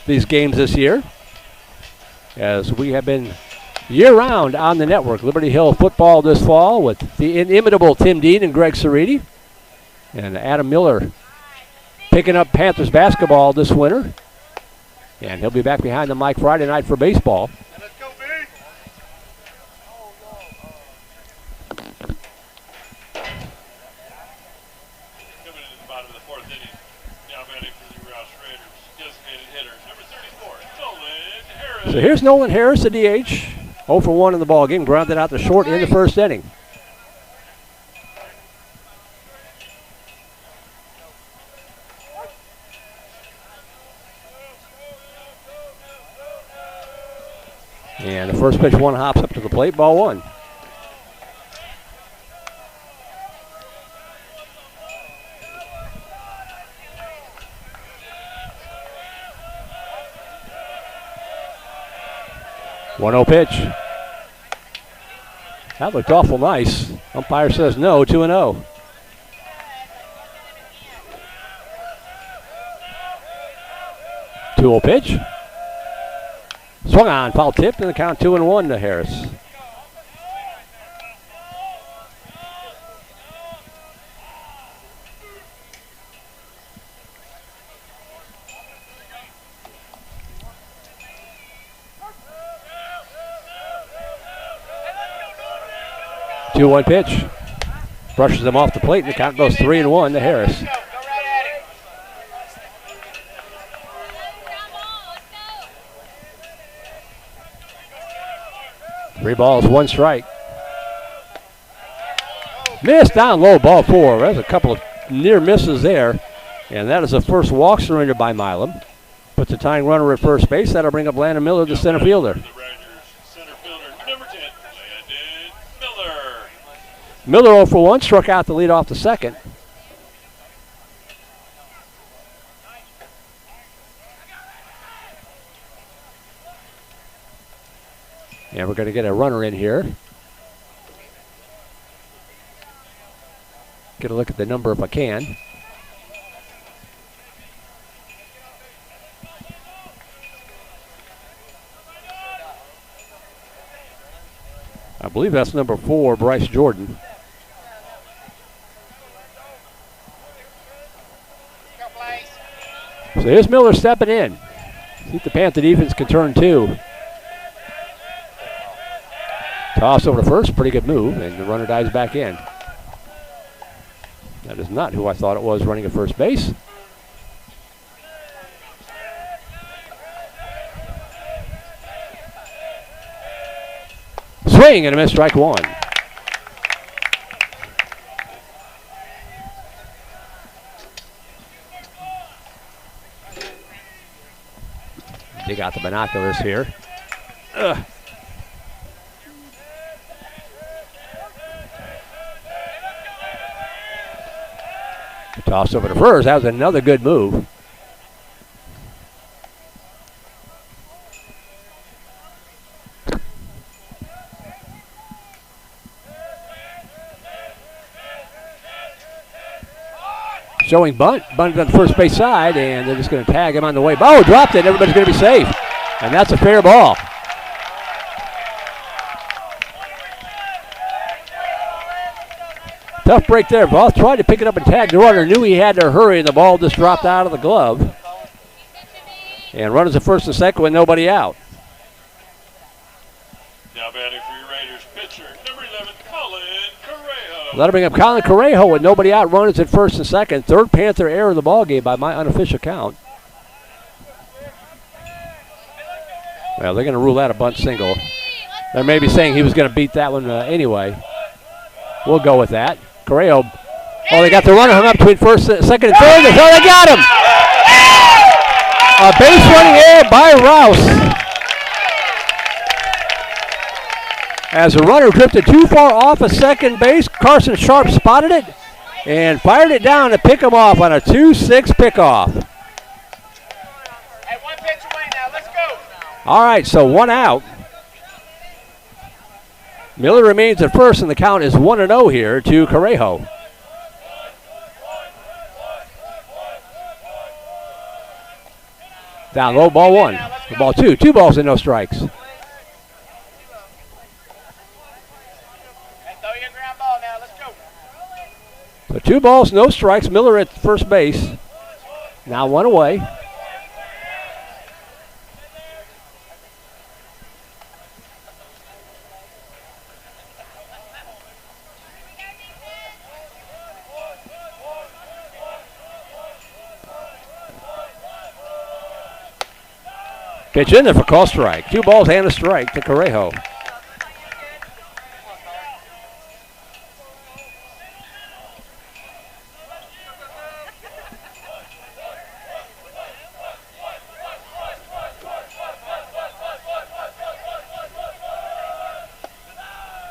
these games this year, as we have been year-round on the network. Liberty Hill football this fall with the inimitable Tim Dean and Greg Ceriti, and Adam Miller picking up Panthers basketball this winter, and he'll be back behind the mic Friday night for baseball. Let's go, B. Coming into the bottom of the fourth inning, now batting for the Rouse Raiders, designated hitter, number 34, Nolan Harris. So here's Nolan Harris, the DH. 0 for 1 in the ball game, grounded out to short in the first inning. And the first pitch, 1 hops up to the plate, ball 1. One 0 pitch. That looked awful nice. Umpire says no, 2-0. 2-0 pitch. Swung on, foul tipped, and the count 2-1 to Harris. Two one pitch. Brushes them off the plate, and the count goes 3-1 to Harris. 3 balls, 1 strike. Missed down low, ball 4. There's a couple of near misses there. And that is the first walk surrendered by Milam. Puts the tying runner at first base. That'll bring up Landon Miller, the center fielder. Miller 0 for 1, struck out the lead off the second. And we're going to get a runner in here. Get a look at the number if I can. I believe that's number 4, Bryce Jordan. So here's Miller stepping in. See if the Panther defense can turn 2. Toss over to first, pretty good move, and the runner dives back in. That is not who I thought it was running at first base. Swing and a miss, strike 1. Dig out the binoculars here. Ugh. Toss over to first. That was another good move. Showing bunt. Bunted on the first base side, and they're just going to tag him on the way. Oh, dropped it. Everybody's going to be safe. And that's a fair ball. Tough break there. Voth tried to pick it up and tag the runner. Knew he had to hurry, and the ball just dropped out of the glove. And runners at first and second with nobody out. Now batting for your Raiders, pitcher number 11, Colin Correjo. That'll bring up Colin Correjo with nobody out. Runners at first and second. Third Panther error of the ball game by my unofficial count. Well, they're going to rule that a bunt single. They may be saying he was going to beat that one anyway. We'll go with that. Correjo. Oh, they got the runner hung up between first, second, and third. Oh, they got him. A base running error by Rouse. As the runner drifted too far off of second base, Carson Sharp spotted it and fired it down to pick him off on a 2-6 pickoff. Hey, 1 pitch away now. Let's go. All right, so 1 out. Miller remains at first, and the count is 1-0 here to Correjo. Down low, ball 1. Ball 2. 2 balls and no strikes. Hey, throw your ground ball now. Let's go. So 2 balls, no strikes. Miller at first base. Now 1 away. Pitch in there for call strike. 2 balls and a strike to Correjo.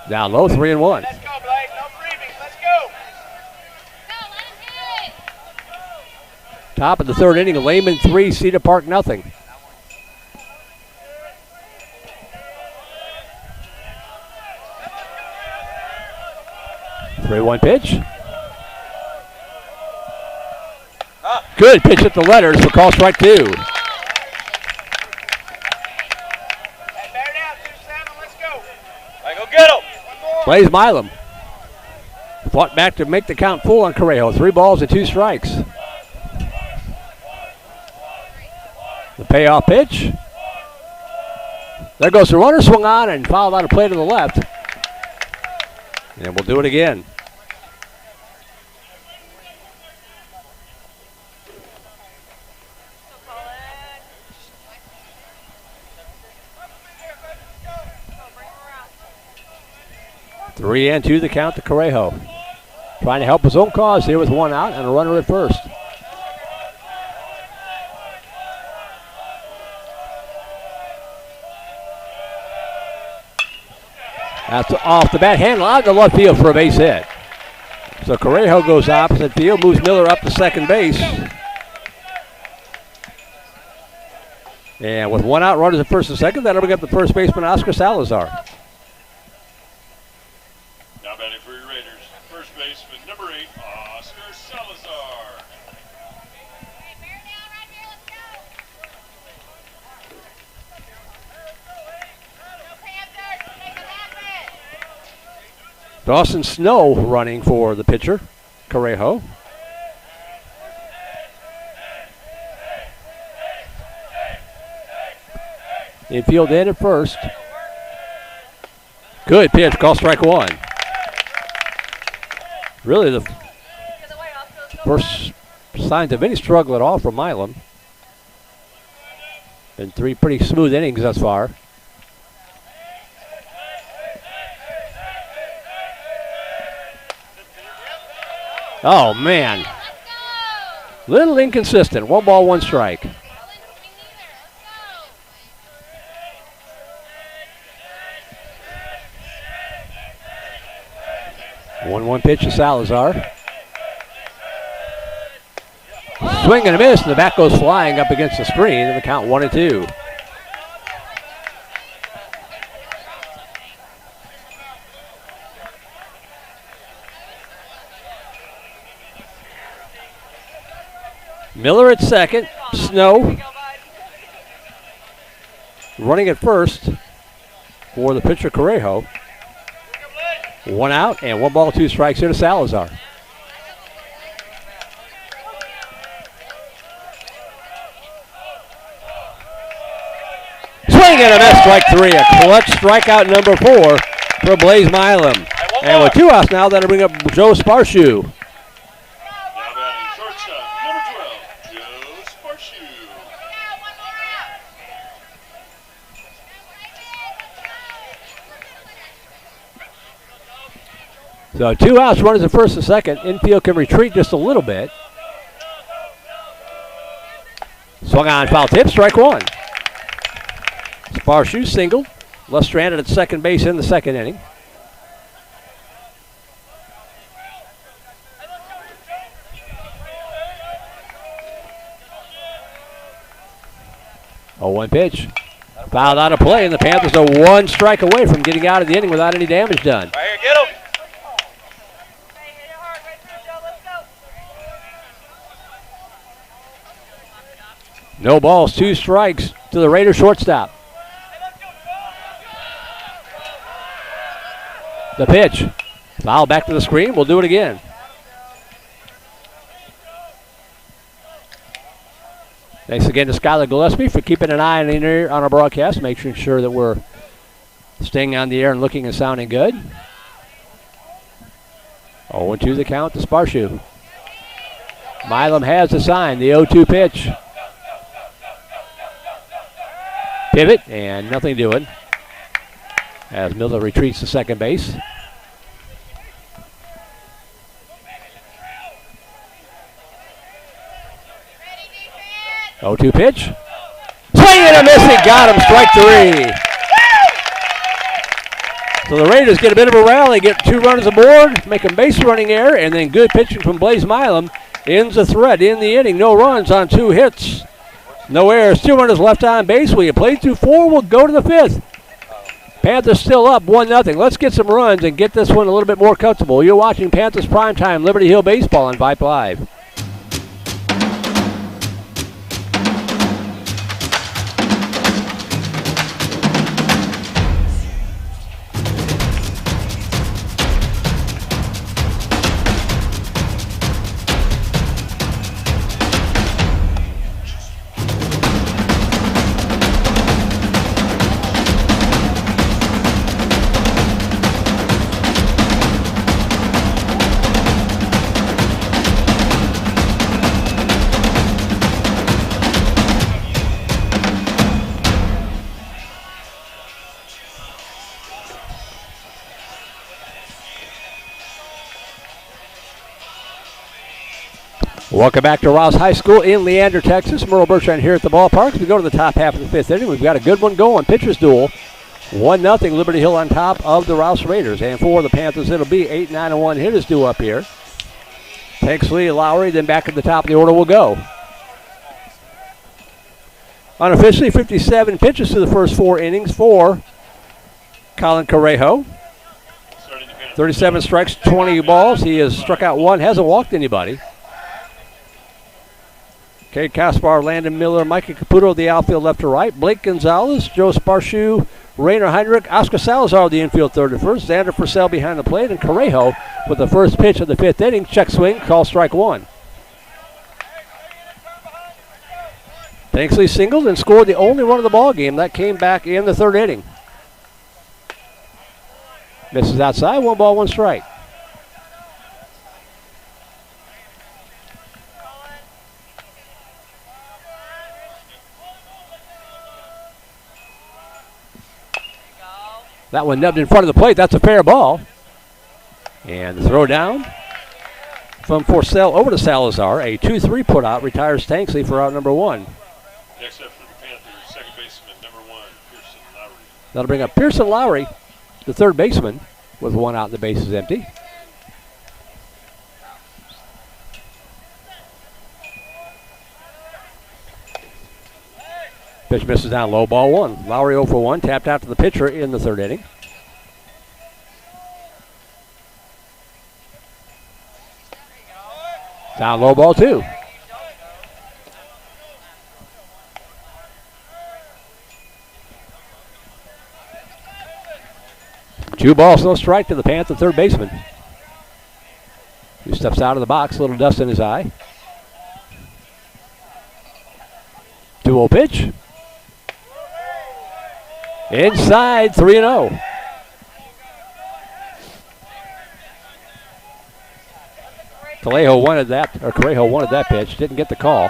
Down low, 3-1. Let's go, Blake. No freebies. Let's go. Top of the 3rd inning, Lehman 3, Cedar Park nothing. 3-1 pitch. Good pitch at the letters for call strike 2. Blaze Milam fought back to make the count full on Correjo. 3 balls and 2 strikes. The payoff pitch. There goes the runner, swung on and fouled out a play to the left. And we'll do it again. Three and 2 the count to Correjo. Trying to help his own cause here with 1 out and a runner at first. That's off the bat handle out in the left field for a base hit. So Correjo goes opposite field, moves Miller up to second base. And with 1 out, runners at first and second, that'll bring up the first baseman, Oscar Salazar. Now batting for your Raiders, first baseman, number 8, Oscar Salazar. Dawson Snow running for the pitcher, Correjo. Infield in at first. Good pitch, call strike 1. Really the first signs of any struggle at all from Milam. Been 3 pretty smooth innings thus far. Oh, man. Little inconsistent. 1 ball, 1 strike. One pitch to Salazar. Swing and a miss, and the bat goes flying up against the screen, and the count 1 and 2. Miller at second. Snow running at first for the pitcher Correjo. 1 out and 1 ball, 2 strikes here to Salazar. Swing and a miss, strike 3. A clutch strikeout number 4 for Blaze Milam. And with 2 outs now, that'll bring up Joe Sparshoe. Now batting shortstop, number 12, Joe Sparshoe. So 2 outs, runners at first and second. Infield can retreat just a little bit. Swung on, foul tip, strike 1. Sparshoe single. Left stranded at second base in the second inning. Oh, 1 pitch. Fouled out of play, and the Panthers are 1 strike away from getting out of the inning without any damage done. Right here, get him. No balls, 2 strikes to the Raiders shortstop. The pitch. Foul back to the screen. We'll do it again. Thanks again to Skylar Gillespie for keeping an eye on our broadcast, making sure that we're staying on the air and looking and sounding good. 0-2 the count to Sparshoe. Milam has the sign, the 0-2 pitch. Pivot, and nothing doing as Miller retreats to second base. Oh, 2 pitch. Swing and a miss, he got him, strike 3. So the Raiders get a bit of a rally, get 2 runners aboard, make a base running error, and then good pitching from Blaze Milam ends the threat in the inning. No runs on 2 hits. No errors, 2 runners left on base. We have played through 4. We'll go to the 5th. Panthers still up 1-0. Let's get some runs and get this one a little bit more comfortable. You're watching Panthers Primetime Liberty Hill Baseball on Vype Live. Welcome back to Rouse High School in Leander, Texas. Merle Bertrand here at the ballpark. We go to the top half of the fifth inning. We've got a good one going. Pitchers duel. 1-0 Liberty Hill on top of the Rouse Raiders. And for the Panthers, it'll be 8, 9, and 1 hitters due up here. Tanksley, Lowry, then back at the top of the order will go. Unofficially, 57 pitches to the first 4 innings for Colin Correjo. 37 strikes, 20 balls. He has struck out 1, hasn't walked anybody. Cade Kaspar, Landon Miller, Mikey Caputo, the outfield left to right. Blake Gonzalez, Joe Sparshu, Rainer Heinrich, Oscar Salazar, the infield third to first. Xander Purcell behind the plate, and Correjo with the first pitch of the fifth inning. Check swing, call strike 1. Tanksley singled and scored the only run of the ball game. That came back in the third inning. Misses outside, 1 ball, 1 strike. That one nubbed in front of the plate. That's a fair ball. And the throw down from Forcell over to Salazar. A 2-3 put out retires Tanksley for out number 1. Next up for the Panthers, second baseman, number 1, Pearson Lowry. That'll bring up Pearson Lowry, the third baseman, with 1 out and the base is empty. Pitch misses down low, ball 1. Lowry 0 for 1, tapped out to the pitcher in the third inning. Down low, ball 2. Two balls, no strike to the Panther third baseman, who steps out of the box, a little dust in his eye. 2-0 pitch. Inside, 3-0. Correjo wanted that pitch. Didn't get the call.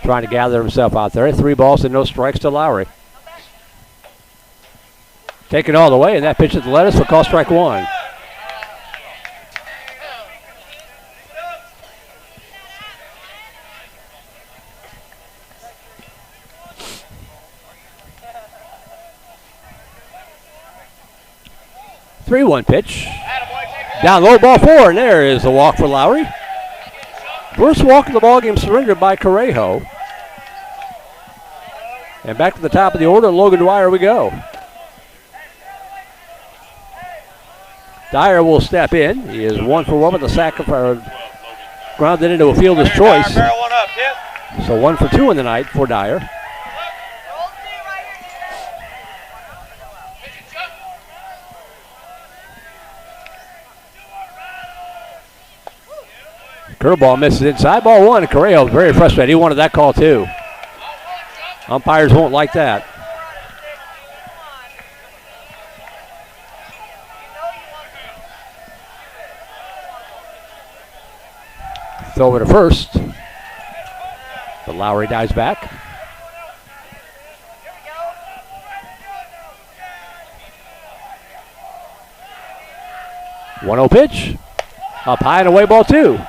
Trying to gather himself out there. 3 balls and no strikes to Lowry. Taken all the way, and that pitch at the lettuce for call strike 1. Three-one pitch. Down low, ball 4, and there is the walk for Lowry. First walk of the ballgame surrendered by Correjo. And back to the top of the order, Logan Dwyer we go. Dyer will step in. He is 1 for 1 with the sack of grounded into a fielder's choice. So 1 for 2 in the night for Dyer. Curveball misses inside, ball 1. Correjo very frustrated. He wanted that call too. Umpires won't like that. Throw over to first. But Lowry dives back. One 0 pitch. Up high and away, ball 2.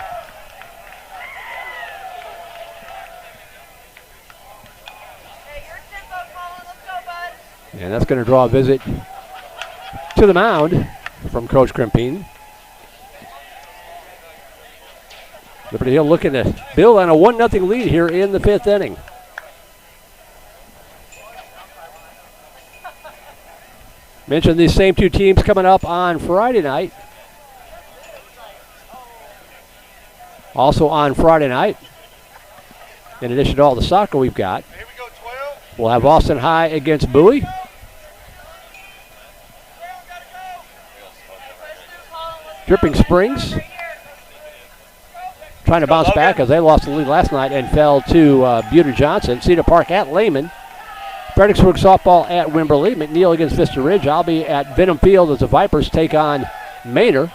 And that's going to draw a visit to the mound from Coach Krimpine. Liberty Hill looking to build on a 1-0 lead here in the 5th inning. Mentioned these same 2 teams coming up on Friday night. Also on Friday night, in addition to all the soccer we've got, we'll have Austin High against Bowie. Dripping Springs trying to bounce back as they lost the lead last night and fell to Buter Johnson. Cedar Park at Lehman. Fredericksburg softball at Wimberley. McNeil against Vista Ridge. I'll be at Benham Field as the Vipers take on Manor.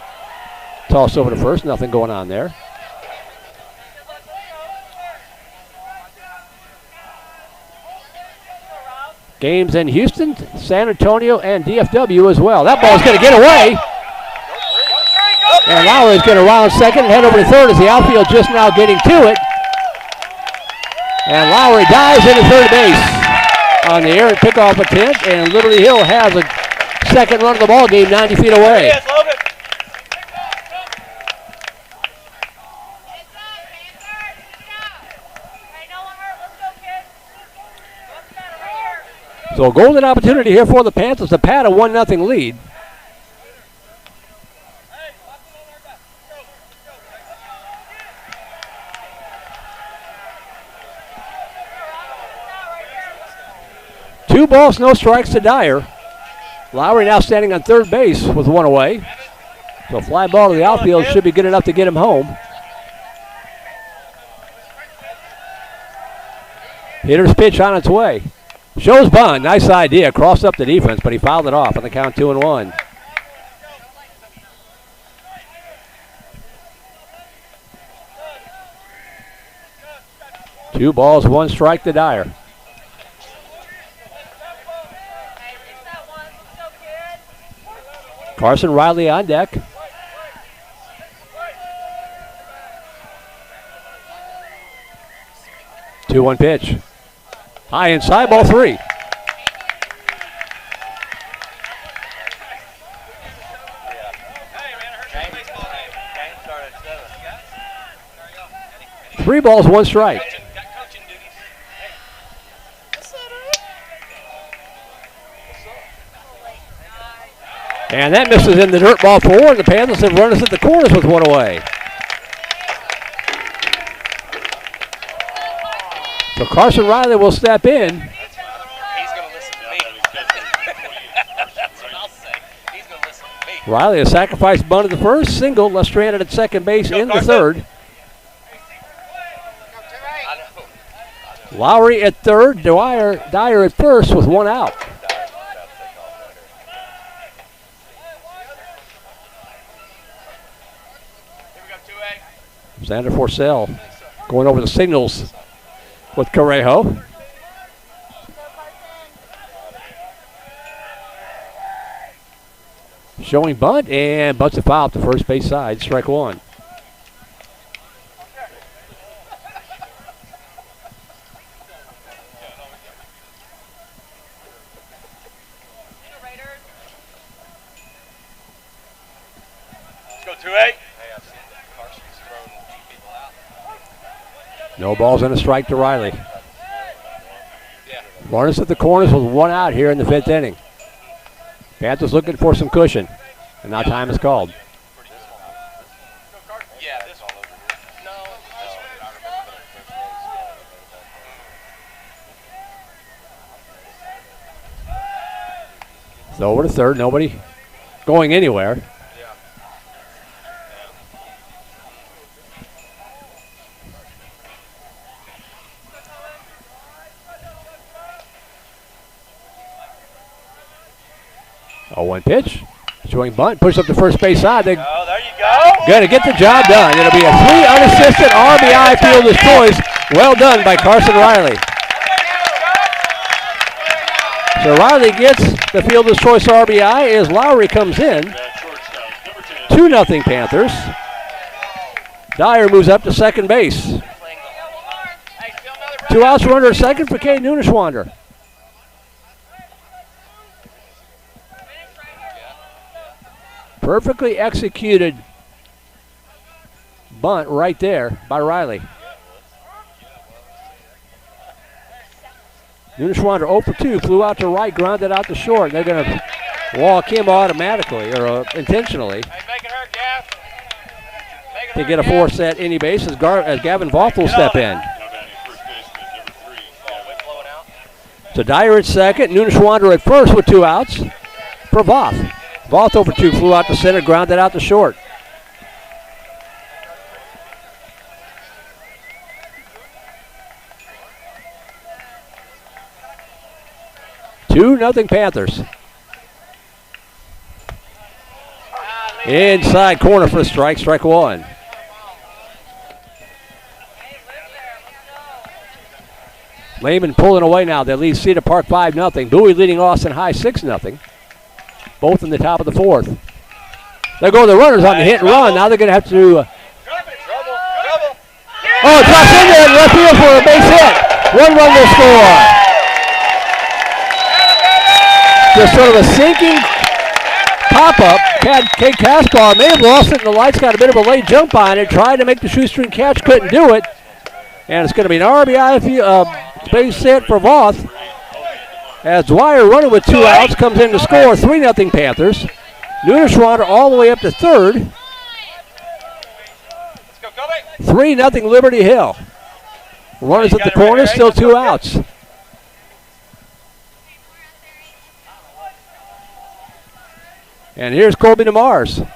Toss over to first. Nothing going on there. Games in Houston, San Antonio, and DFW as well. That ball's going to get away. And Lowry's going to round second and head over to third as the outfield just now getting to it. And Lowry dives into third base on the errant pickoff attempt, and Liberty Hill has a second run of the ball game 90 feet away. So a golden opportunity here for the Panthers to pad a 1-0 lead. Two balls, no strikes to Dyer. Lowry now standing on third base with one away. So fly ball to the outfield should be good enough to get him home. Hitter's pitch on its way. Shows bunt, nice idea, crossed up the defense, but he fouled it off on the count 2-1. Two balls, one strike to Dyer. Carson Riley on deck. Two-one pitch. High inside, ball three. Three balls, one strike. And that misses in the dirt, ball four, and the Panthers have runners at the corners with one away. So Carson Riley will step in. He's going to listen to me. That's what I'll say. He's going to listen to me. Riley a sacrifice bunt at the first, single, left stranded at second base in the third. Lowry at third, Dyer at first with one out. Xander Forcell going over the signals with Correjo. Showing bunt and butts a foul up the first base side, strike one. Let's go 2-8. No balls and a strike to Riley. Runners at the corners with one out here in the fifth inning. Panthers looking for some cushion, and now time is called. So over to third, nobody going anywhere. Oh, one pitch. Showing bunt. Push up the first base side. They're there you go. going to get the job done. It'll be a 3 unassisted RBI fielder's choice. Well done by Carson Riley. So Riley gets the fielder's choice RBI as Lowry comes in. 2-0 Panthers. Dyer moves up to second base. 2 outs, runner at second for Cade Nunishwander. Perfectly executed bunt right there by Riley. Nunishwander 0 for 2, flew out to right, grounded out to short. They're going to walk him automatically or intentionally to get a 4 set any base as Gavin Voth will step in. So Dyer at second, Nunishwander at first with 2 outs for Voth. Voth over 2, flew out to center, grounded out to short. Two nothing Panthers. Inside corner for a strike, strike one. Lehman pulling away now. They lead Cedar Park 5-0. Bowie leading Austin High 6-0. Both in the top of the fourth. There go the runners on the hit and run. Now they're going to have to. Oh, it drops in there in left field for a base hit. 1 run will score. Just sort of a sinking pop-up. Kate Kaspar may have lost it, and the lights got a bit of a late jump on it. Tried to make the shoestring catch, couldn't do it. And it's going to be an RBI base hit for Voth. As Dwyer running with 2 outs, comes in to score 3-0 Panthers. Nuderschwander all the way up to third. 3-0 Liberty Hill. Runners at the corner, still 2 outs. And here's Colby DeMars.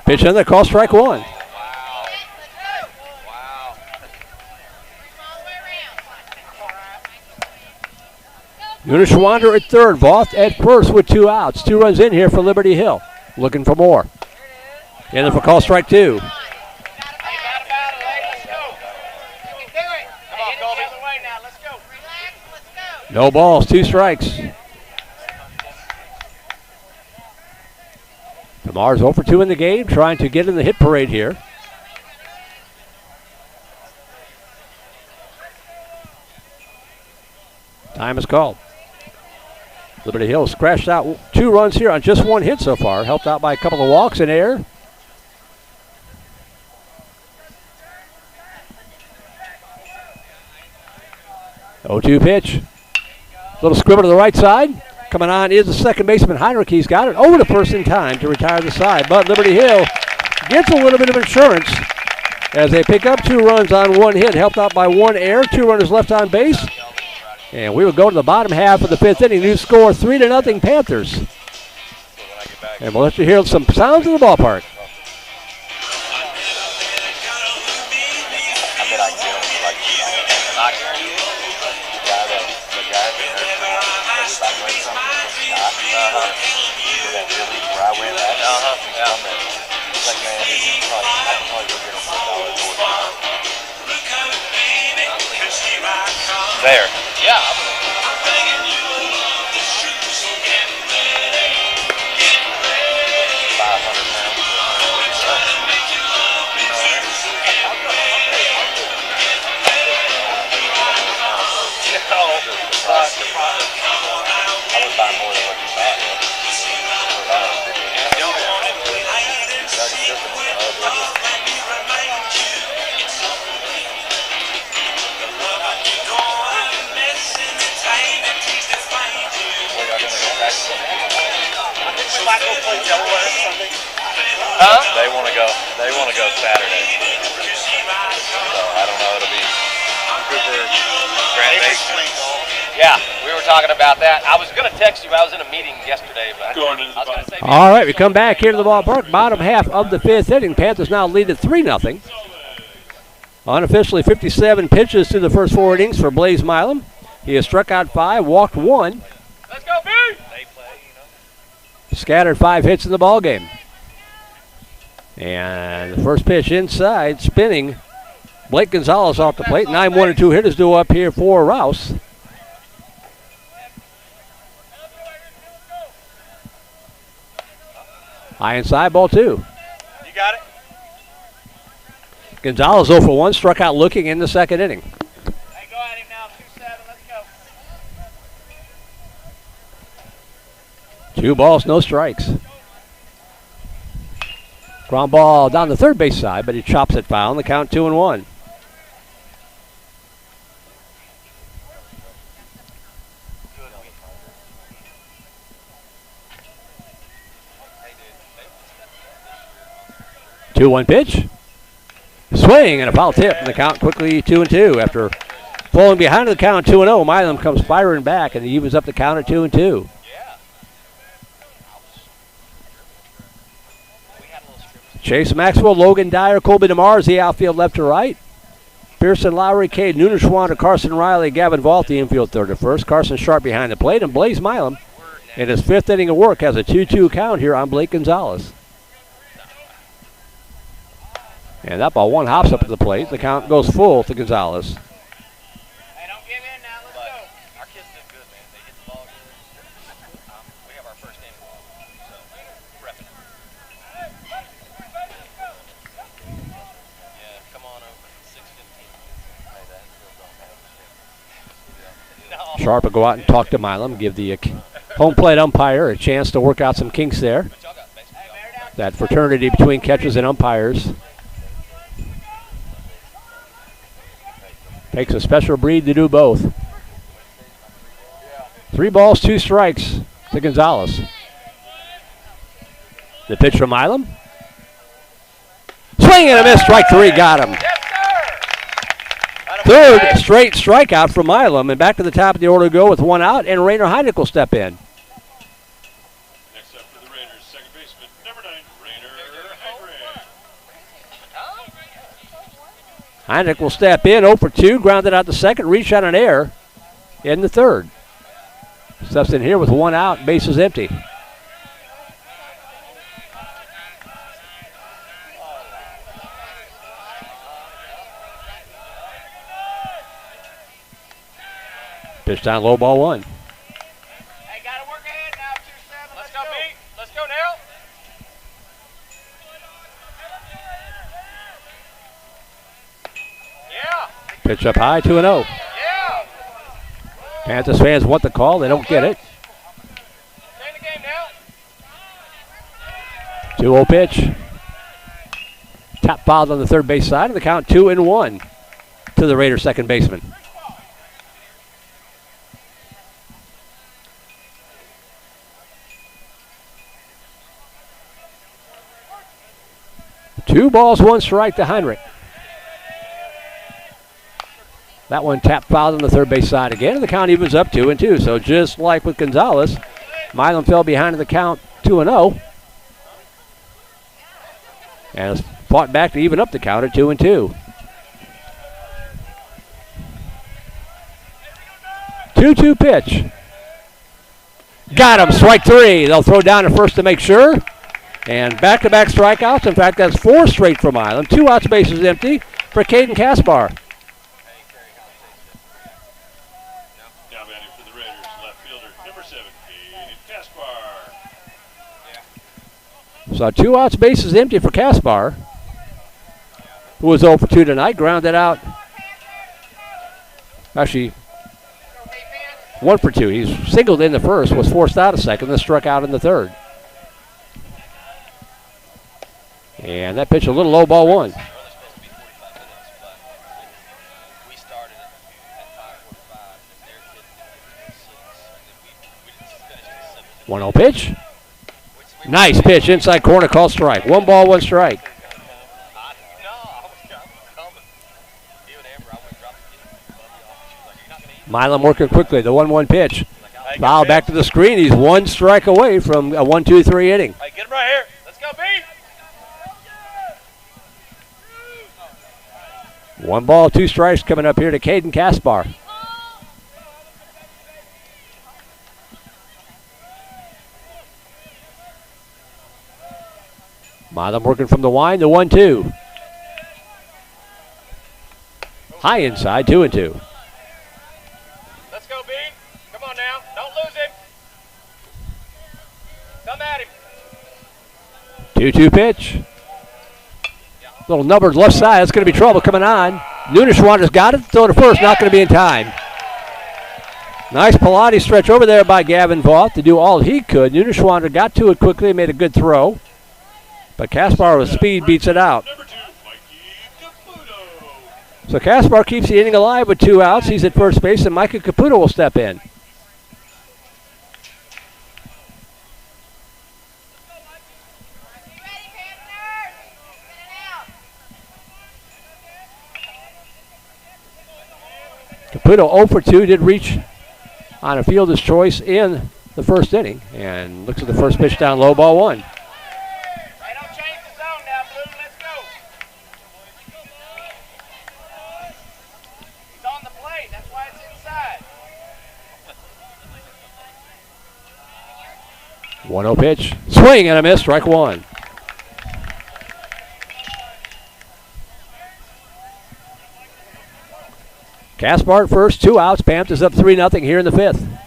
Pitch in there, call strike 1. Nuderschwander at third, Voth at first with 2 outs. 2 runs in here for Liberty Hill. Looking for more. In there for call strike 2. No balls, 2 strikes. DeMars 0 for 2 in the game, trying to get in the hit parade here. Time is called. Liberty Hill scratched out 2 runs here on just 1 hit so far, helped out by a couple of walks in air. Oh, 2 pitch. Little scribble to the right side. Coming on is the second baseman Heinrich. He's got it over to first in time to retire the side. But Liberty Hill gets a little bit of insurance as they pick up 2 runs on 1 hit, helped out by 1 error. 2 runners left on base. And we will go to the bottom half of the 5th inning. New score 3-0 Panthers. And we'll let you hear some sounds in the ballpark. There. Yeah. Huh? They want to go. They want to go Saturday. So I don't know. It'll be Cooper, Grand Basin. Yeah, we were talking about that. I was going to text you. I was in a meeting yesterday, but Going into the I was going to say. All right, we come back here to the ballpark. Bottom half of the 5th inning. Panthers now lead at 3-0. Unofficially 57 pitches through the first 4 innings for Blaze Milam. He has struck out 5, walked 1. Let's go, B! They play, Scattered 5 hits in the ball game. And the first pitch inside, spinning. Blake Gonzalez off the plate. 9-1-2 hitters due up here for Rouse. High inside, ball 2. You got it. Gonzalez 0 for 1, struck out looking in the 2nd inning. Hey, go at him now. 2-7. Let's go. 2 balls, no strikes. Ground ball down the third base side, but he chops it foul. And the count 2-1. Two 2-1 pitch. Swing and a foul tip, and the count quickly 2-2. After falling behind the count 2-0, Milam comes firing back, and he evens up the count at 2-2. Chase Maxwell, Logan Dyer, Colby DeMars, the outfield left to right. Pearson, Lowry, Cade, Nuderschwander, Carson Riley, Gavin Vault, the infield third to first. Carson Sharp behind the plate, and Blaze Milam in his 5th inning of work has a 2-2 count here on Blake Gonzalez. And that ball 1 hops up at the plate. The count goes full to Gonzalez. Hey, don't give in now. Let's go. Our kids did good, man. They hit the ball good. Sharp will go out and talk to Milam, give the home plate umpire a chance to work out some kinks there. That fraternity between catchers and umpires takes a special breed to do both. 3 balls, 2 strikes to Gonzalez. The pitch from Milam. Swing and a miss, strike 3, got him. Third straight strikeout from Milam, and back to the top of the order to go with 1 out, and Rainer Heinrich will step in. Next up for the Raiders, second baseman, number 9, Rainer Heinrich. Heinrich will step in, 0 for 2, grounded out the second, reach out an air in the third. Steps in here with 1 out, bases empty. Pitch down, low ball 1. Hey, gotta work ahead now, 2-7. Let's go, B. Let's go now. Yeah. Pitch up high, 2-0. Yeah. Panthers fans want the call, they don't get it. Stay in the game now. 2-0 pitch. Top fouled on the third base side, and the count 2-1 to the Raiders' second baseman. Two balls, 1 strike to Heinrich. That one tapped fouled on the third base side again, and the count evens up 2-2. So just like with Gonzalez, Milam fell behind in the count 2-0. And has fought back to even up the count at 2-2. 2-2 pitch. Got him, strike 3. They'll throw down to first to make sure. And back-to-back strikeouts. In fact, that's 4 straight from Milam. 2 outs, bases empty for Caden Kaspar. Now batting for the Raiders, left fielder, number 7, Caden Kaspar. So 2 outs, bases empty for Kaspar, who was 0 for 2 tonight. Grounded out. Actually, 1 for 2. He's singled in the first, was forced out a second, then struck out in the third. And that pitch, a little low, ball 1. One 0 pitch. Nice pitch, inside corner, called strike. 1 ball, 1 strike. Milam working quickly, the 1-1 pitch. Foul back to the screen. He's 1 strike away from a 1-2-3 inning. Hey, get him right here. Let's go, B. 1 ball, 2 strikes coming up here to Caden Kaspar. Milam working from the line, the 1-2. High inside, 2-2. Let's go, B. Come on now. Don't lose him. Come at him. 2-2 pitch. Little numbered left side. That's going to be trouble coming on. Nunishwander's got it. Throw to first. Not going to be in time. Nice Pilates stretch over there by Gavin Vaught to do all he could. Nunishwander got to it quickly, made a good throw. But Kaspar with speed beats it out. So Kaspar keeps the inning alive with 2 outs. He's at first base, and Micah Caputo will step in. Caputo 0 for 2, did reach on a fielder's choice in the first inning, and looks at the first pitch down low, ball 1. Hey, don't change the zone now, Blue. Let's go. He's on the plate. That's why it's inside. 1-0 pitch. Swing and a miss, strike 1. Kaspar at first, 2 outs. Panthers up 3-0 here in the 5th.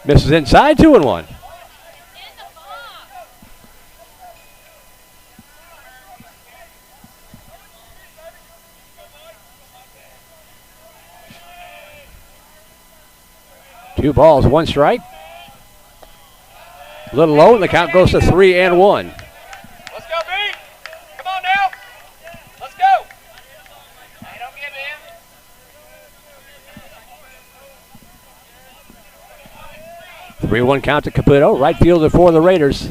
Misses inside, 2-1. 2 balls, 1 strike. A little low, and the count goes to 3-1. Let's go, B. Come on now. Let's go. Hey, don't give in. 3-1 count to Caputo. Right fielder for the Raiders.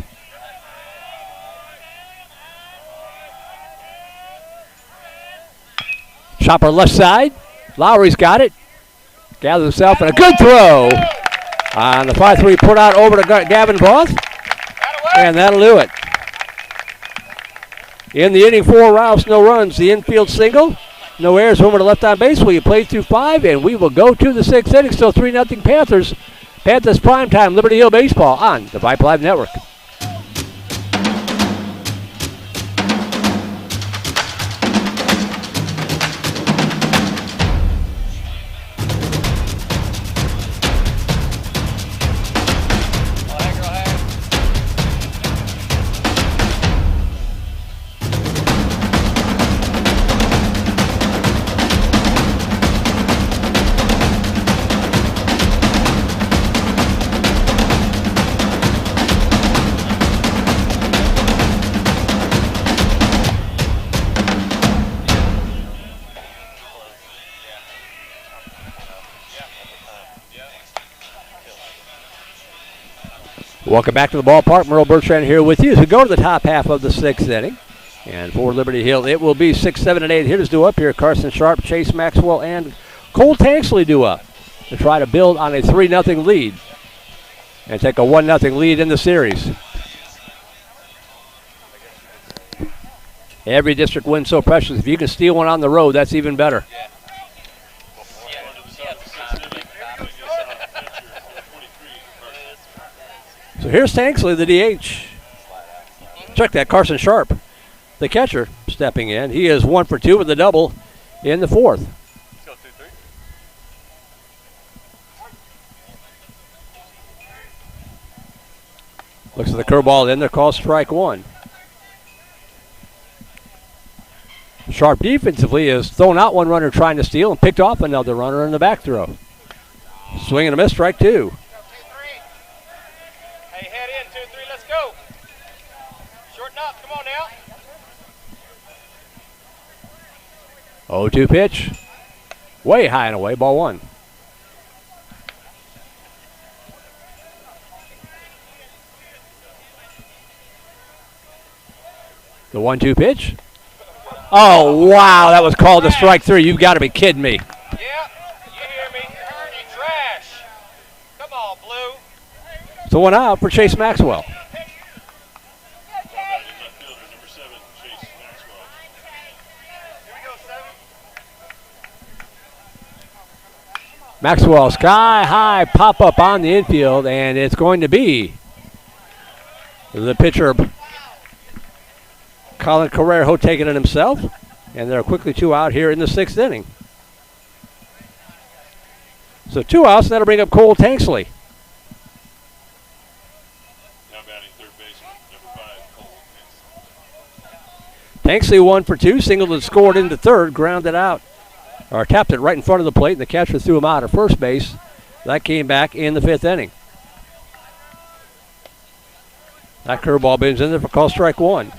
Chopper left side. Lowry's got it. Gathers himself and a good throw. On the 5-3 put out over to Gavin Voth. And that'll do it. In the inning for Rouse, no runs. The infield single. No errors. Homer to left on base. We play through 5, and we will go to the 6th inning. Still 3-0 Panthers. Panthers primetime Liberty Hill Baseball on the Vype Live Network. Welcome back to the ballpark. Merle Bertrand here with you as we go to the top half of the 6th inning. And for Liberty Hill, it will be 6, 7, and 8 hitters due up here. Carson Sharp, Chase Maxwell, and Cole Tanksley due up to try to build on a 3-0 lead and take a 1-0 lead in the series. Every district win so precious. If you can steal one on the road, that's even better. So here's Tanksley, the DH. Check that, Carson Sharp, the catcher, stepping in. He is 1 for 2 with a double in the 4th. Let's go 2-3. Looks at the curveball in there, calls strike 1. Sharp defensively has thrown out one runner trying to steal and picked off another runner in the back throw. Swing and a miss, strike 2. Hey, head in, 2-3, let's go. Shorten up, come on now. 0-2 pitch. Way high and away, ball 1. The 1-2 pitch. Oh, wow, that was called a strike 3. You've got to be kidding me. Yeah, you hear me. You trash. Come on, Blue. So 1 out for Chase Maxwell. Maxwell, sky high pop up on the infield, and it's going to be the pitcher, Colin Carrero, taking it himself, and there are quickly 2 out here in the 6th inning. So 2 outs, and that'll bring up Cole Tanksley. Now batting third baseman, number 5, Cole Tanksley 1 for 2, singled and scored into third, grounded out, or tapped it right in front of the plate, and the catcher threw him out at first base. That came back in the 5th inning. That curveball bends in there for call strike 1.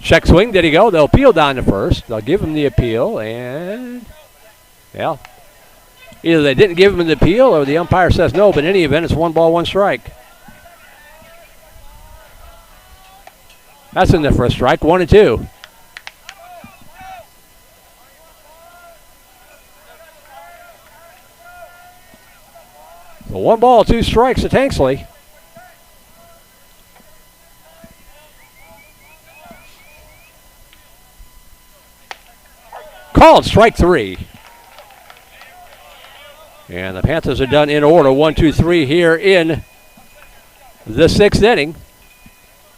Check swing, did he go? They'll appeal down to first. They'll give him the appeal, and, yeah, either they didn't give him the appeal or the umpire says no, but in any event, it's 1 ball, 1 strike. That's in there for a strike, 1-2. So 1 ball, 2 strikes to Tanksley. Called strike 3. And the Panthers are done in order. 1, 2, 3 here in the 6th inning.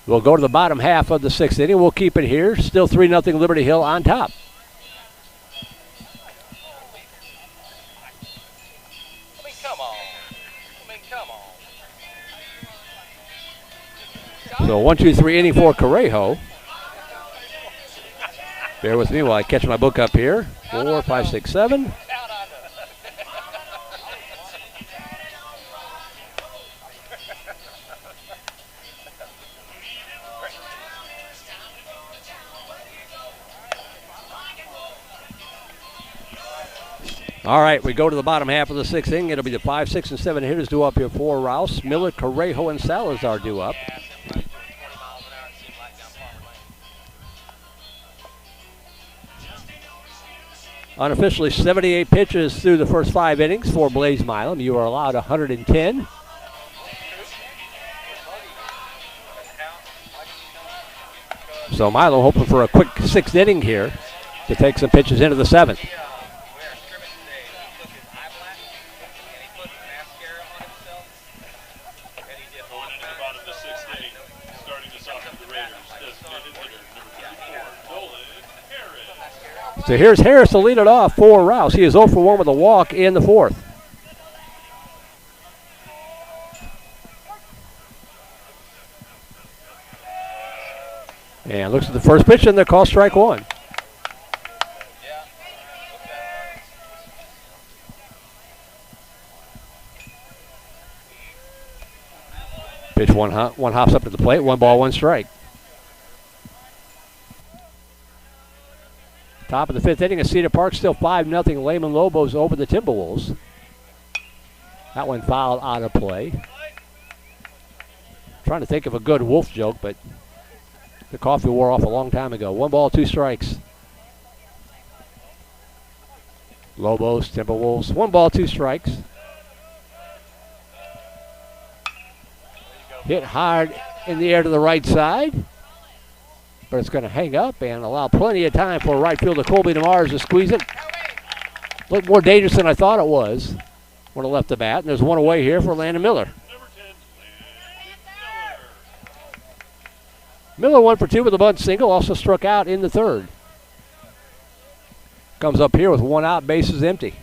We'll go to the bottom half of the 6th inning. We'll keep it here. Still 3-0 Liberty Hill on top. So 1, 2, 3 inning for Correjo. Bear with me while I catch my book up here. 4, 5, 6, 7. All right, we go to the bottom half of the sixth inning. It'll be the 5, 6, and 7 hitters due up here for Rouse. Miller, Correjo, and Salazar due up. Unofficially, 78 pitches through the first 5 innings for Blaze Milam. You are allowed 110. So Milam hoping for a quick 6th inning here to take some pitches into the 7th. So here's Harris to lead it off for Rouse. He is 0 for 1 with a walk in the 4th. And looks at the first pitch, and they're called strike 1. Pitch one hops up to the plate, 1 ball, 1 strike. Top of the 5th inning at Cedar Park, still 5-0 Lehman Lobos over the Timberwolves. That one fouled out of play. Trying to think of a good Wolf joke, but the coffee wore off a long time ago. 1 ball, 2 strikes. Lobos, Timberwolves, 1 ball, 2 strikes. Hit hard in the air to the right side. But it's going to hang up and allow plenty of time for right fielder Colby DeMars to squeeze it. Looked more dangerous than I thought it was when I left the bat. And there's 1 away here for Landon Miller. Miller 1 for 2 with a bunt single, also struck out in the 3rd. Comes up here with 1 out, bases empty.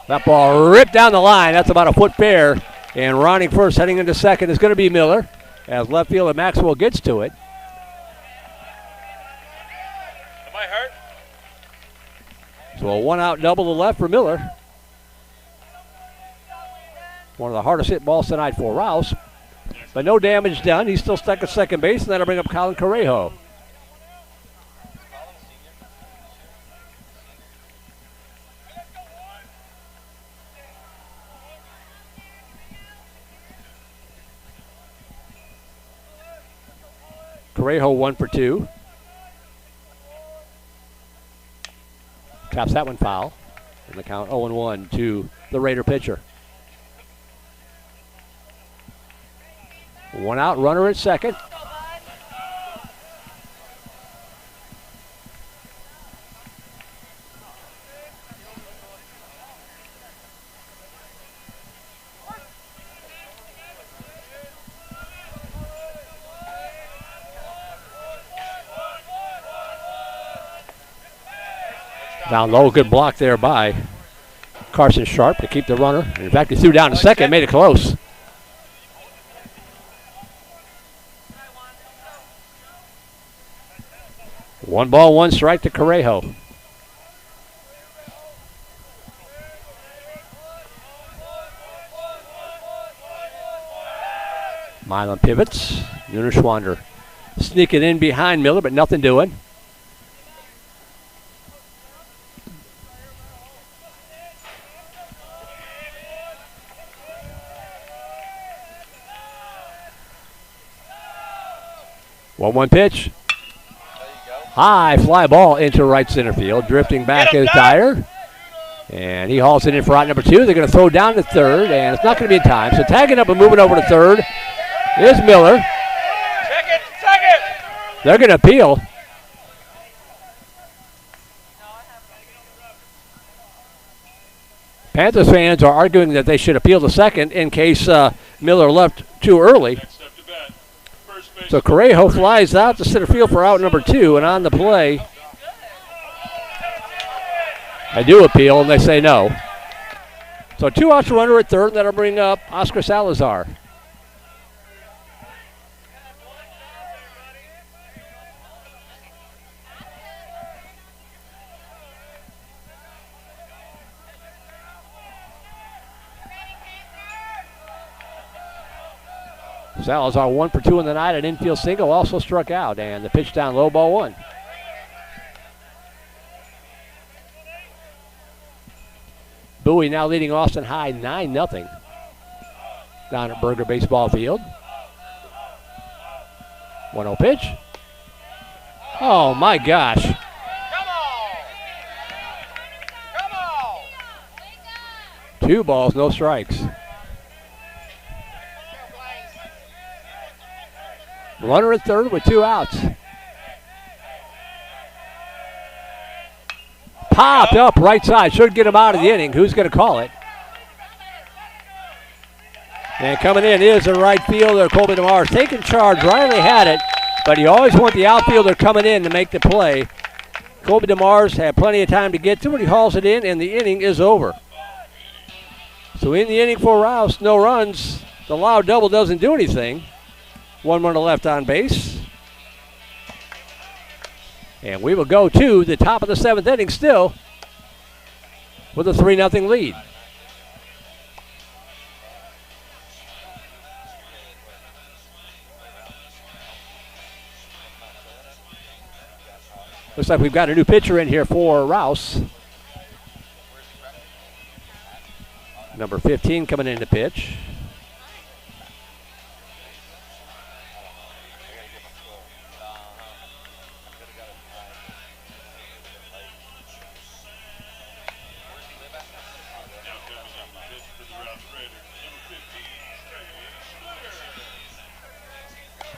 That ball ripped down the line. That's about a foot fair. And rounding first, heading into second is going to be Miller as left fielder Maxwell gets to it. Am I hurt? So a 1-out double to left for Miller. One of the hardest hit balls tonight for Rouse. But no damage done. He's still stuck at second base, and that'll bring up Colin Correjo. Correjo 1 for 2. Traps that one foul. And the count 0-1 to the Raider pitcher. 1 out, runner at second. Down low, good block there by Carson Sharp to keep the runner. In fact, he threw down to second, made it close. One ball, 1 strike to Correjo. Milan pivots. Nunerschwander sneaking in behind Miller, but nothing doing. One pitch. High fly ball into right center field. Drifting back is Dyer. And he hauls it in for out number 2. They're going to throw down to third, and it's not going to be in time. So tagging up and moving over to third is Miller. Second. They're going to appeal. Panthers fans are arguing that they should appeal the second in case Miller left too early. So Correjo flies out to center field for out number 2, and on the play, they do appeal, and they say no. So 2 outs, runner at third, and that'll bring up Oscar Salazar. Salazar 1 for 2 in the night. An infield single, also struck out. And the pitch down low, ball 1. Bowie now leading Austin High 9-0 down at Berger Baseball Field. 1-0 pitch. Oh my gosh. Come on! 2 balls, no strikes. Runner at third with 2 outs. Popped up right side. Should get him out of the inning. Who's going to call it? And coming in is the right fielder, Colby DeMars. Taking charge. Riley had it, but you always want the outfielder coming in to make the play. Colby DeMars had plenty of time to get to it. He hauls it in, and the inning is over. So in the inning for Rouse, no runs. The loud double doesn't do anything. 1 runner left on base. And we will go to the top of the 7th inning still with a 3-0 lead. Looks like we've got a new pitcher in here for Rouse. Number 15 coming in to pitch.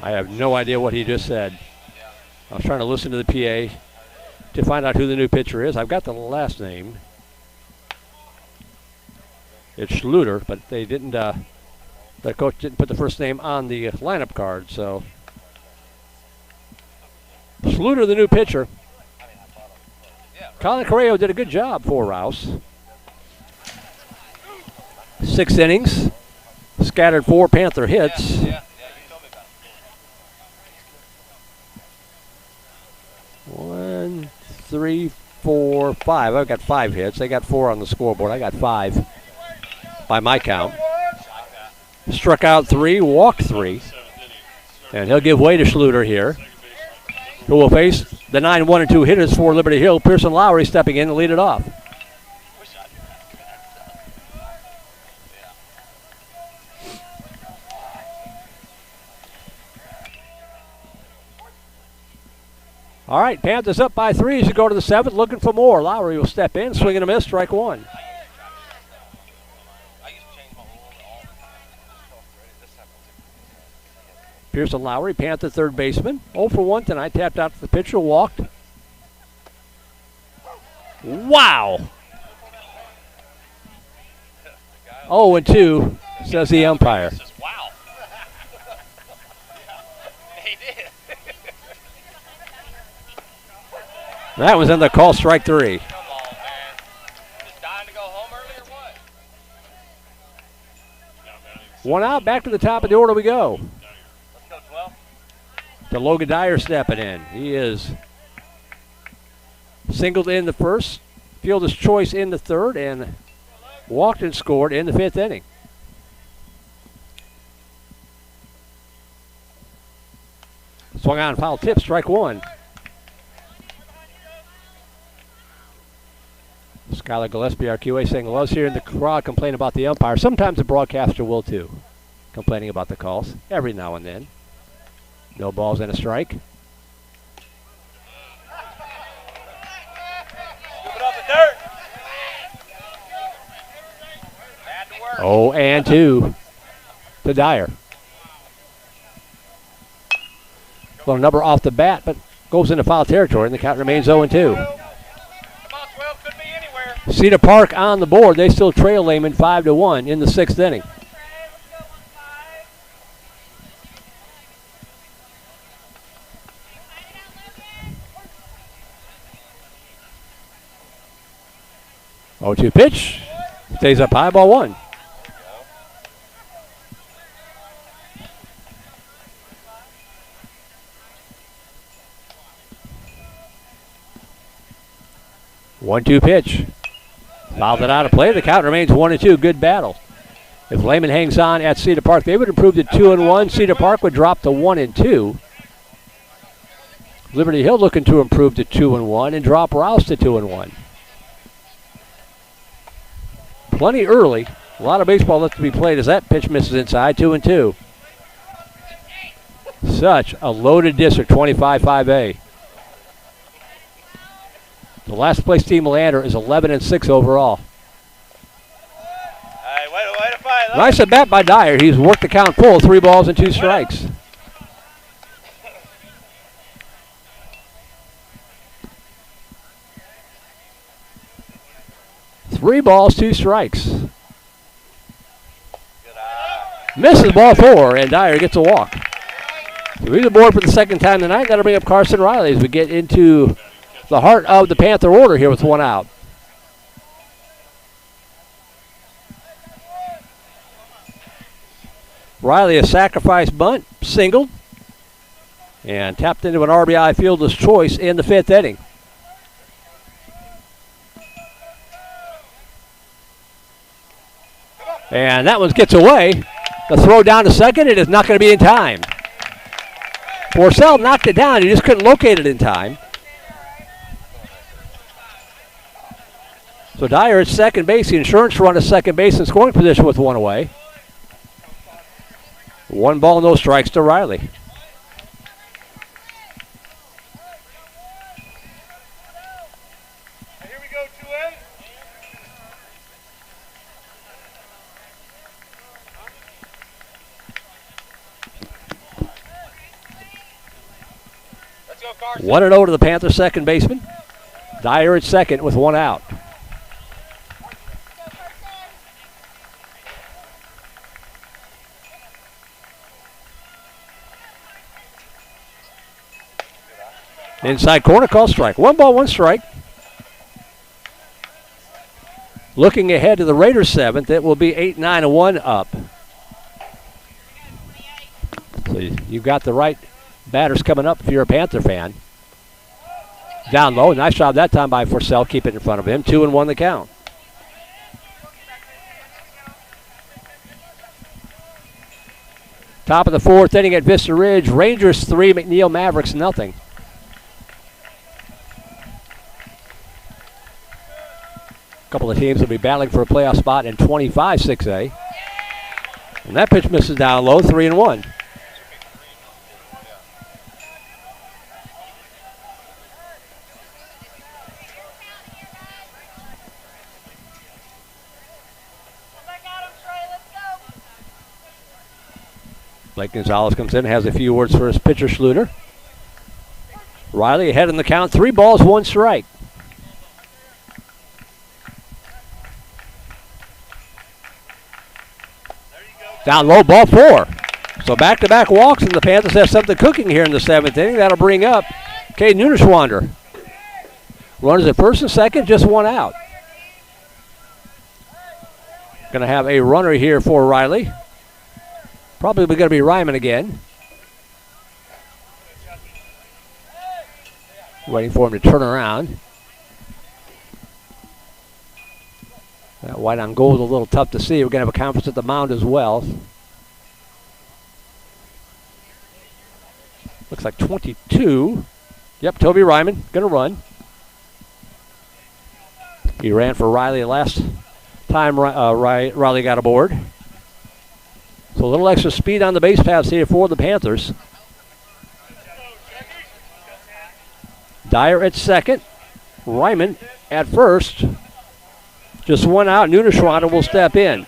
I have no idea what he just said. I was trying to listen to the PA to find out who the new pitcher is. I've got the last name. It's Schluter, but they didn't, the coach didn't put the first name on the lineup card, so. Schluter, the new pitcher. Colin Correo did a good job for Rouse. 6 innings, scattered 4 Panther hits. 1, 3, 4, 5. I've got 5 hits. They got 4 on the scoreboard. I got 5 by my count. Struck out 3, walked 3. And he'll give way to Schluter here, who will face the 9-1 and 2 hitters for Liberty Hill. Pearson Lowry stepping in to lead it off. All right, Panthers up by 3 as you go to the 7th, looking for more. Lowry will step in, swing and a miss, strike 1. Pearson Lowry, Panther third baseman. 0 for 1 tonight, tapped out to the pitcher, walked. Wow! 0 and 2, says the umpire. Wow. He did. That was in the call, strike 3. Come on, man. Just dying to go home early or what? 1 out, back to the top of the order we go. Let's go 12. To Logan Dyer stepping in. He is singled in the first, fielder's choice in the third, and walked and scored in the 5th inning. Swung on, foul tip, strike 1. Skylar Gillespie, our QA, saying loves hearing the crowd complain about the umpire. Sometimes the broadcaster will too, complaining about the calls every now and then. No balls and a strike. Scoop it off the dirt. Bad to work. 0 and 2 to Dyer. Little number off the bat, but goes into foul territory, and the count remains 0 and 2. Cedar Park on the board. They still trail Lehman 5-1 in the 6th inning. Oh, 2 pitch. Stays up high, ball 1. One-two pitch. Fouled it out of play. The count remains 1 and 2. Good battle. If Lehman hangs on at Cedar Park, they would improve to 2-1. Cedar Park would drop to 1-2. Liberty Hill looking to improve to 2-1 and drop Rouse to 2-1. Plenty early. A lot of baseball left to be played as that pitch misses inside, 2-2. Such a loaded district, 25-5A. The last place team, Leander, is 11-6 overall. Way to fight. Nice at bat by Dyer. He's worked the count full, 3 balls and 2 strikes. Three balls, 2 strikes. Misses ball 4, and Dyer gets a walk. So he's aboard for the second time tonight. That'll bring up Carson Riley as we get into the heart of the Panther order here with 1 out. Riley, a sacrifice bunt, singled, and tapped into an RBI fielder's choice in the 5th inning. And that one gets away. The throw down to second, it is not going to be in time. Porcel knocked it down, he just couldn't locate it in time. So Dyer at second base, the insurance run at second base in scoring position with 1 away. 1 ball, no strikes to Riley. Here we go, 2-8. Let's go, Carson. 1-0 to the Panthers' second baseman. Dyer at second with 1 out. Inside corner, call strike. 1 ball, 1 strike. Looking ahead to the Raiders' 7th, it will be 8-9-1 up. So you've got the right batters coming up if you're a Panther fan. Down low, nice job that time by Forsell, keep it in front of him. 2-1 the count. Top of the 4th inning at Vista Ridge. Rangers 3, McNeil Mavericks nothing. A couple of teams will be battling for a playoff spot in 25-6A. And that pitch misses down low, 3-1. Blake Gonzalez comes in, has a few words for his pitcher, Schluter. Riley ahead in the count, 3 balls, 1 strike. Down low, ball 4. So back-to-back walks, and the Panthers have something cooking here in the 7th inning. That'll bring up Cade Nuneschwander. Runners at first and second, just 1 out. Going to have a runner here for Riley. Probably going to be Ryman again. Waiting for him to turn around. That white on gold is a little tough to see. We're going to have a conference at the mound as well. Looks like 22. Yep, Toby Ryman going to run. He ran for Riley last time Riley got aboard. So a little extra speed on the base paths here for the Panthers. Dyer at second. Ryman at first. Just 1 out. Nuneschwander will step in.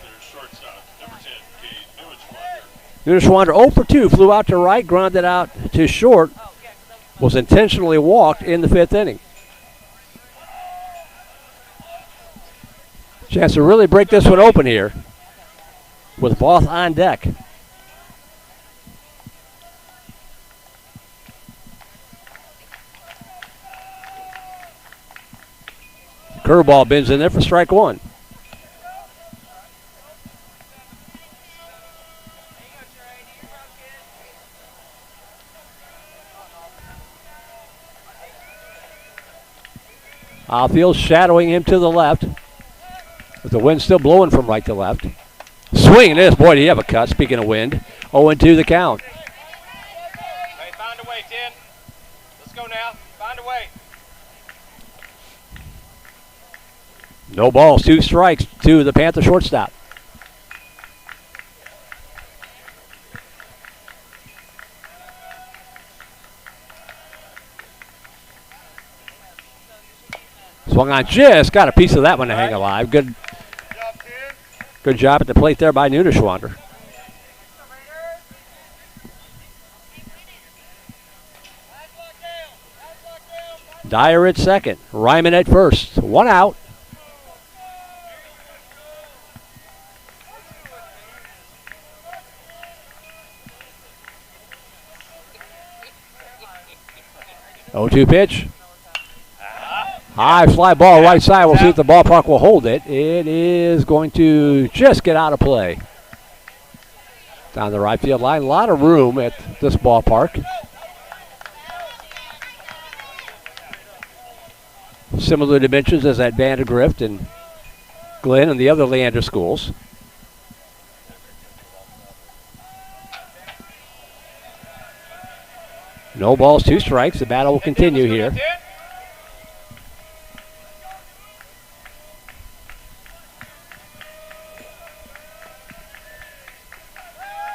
Nuneschwander 0 for 2. Flew out to right, grounded out to short. Was intentionally walked in the 5th inning. Chance to really break this one open here with Voth on deck. Curveball bends in there for strike 1. Outfield shadowing him to the left, with the wind still blowing from right to left. Swing and this. Boy, do you have a cut. Speaking of wind. 0-2 the count. Hey, find a way, 10. Let's go now. Find a way. No balls, 2 strikes to the Panther shortstop. Swung on, just got a piece of that one to hang alive. Good job at the plate there by Nudeschwander. Dyer at second, Ryman at first. 1 out. Oh, 2 pitch. High fly ball right side. We'll see if the ballpark will hold it. It is going to just get out of play. Down the right field line. A lot of room at this ballpark. Similar dimensions as at Vandergrift and Glenn and the other Leander schools. No balls, 2 strikes. The battle will continue here.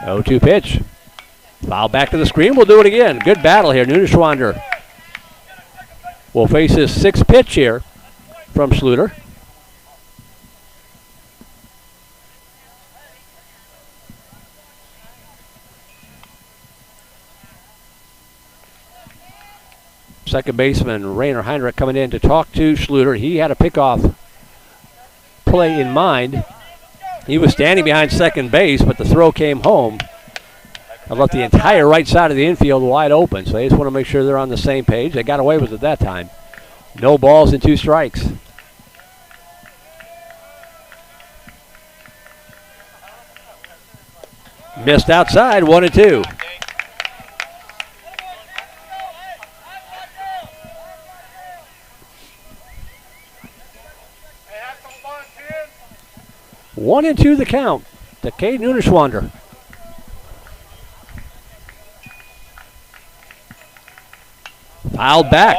0-2 pitch. Foul back to the screen. We'll do it again. Good battle here. Nudeschwander will face his 6th pitch here from Schluter. Second baseman Rainer Heinrich coming in to talk to Schluter. He had a pickoff play in mind. He was standing behind second base, but the throw came home. I left the entire right side of the infield wide open, so they just want to make sure they're on the same page. They got away with it that time. No balls and 2 strikes. Missed outside, 1-2. One and 2 the count to Cade Nudeschwander. Fouled back.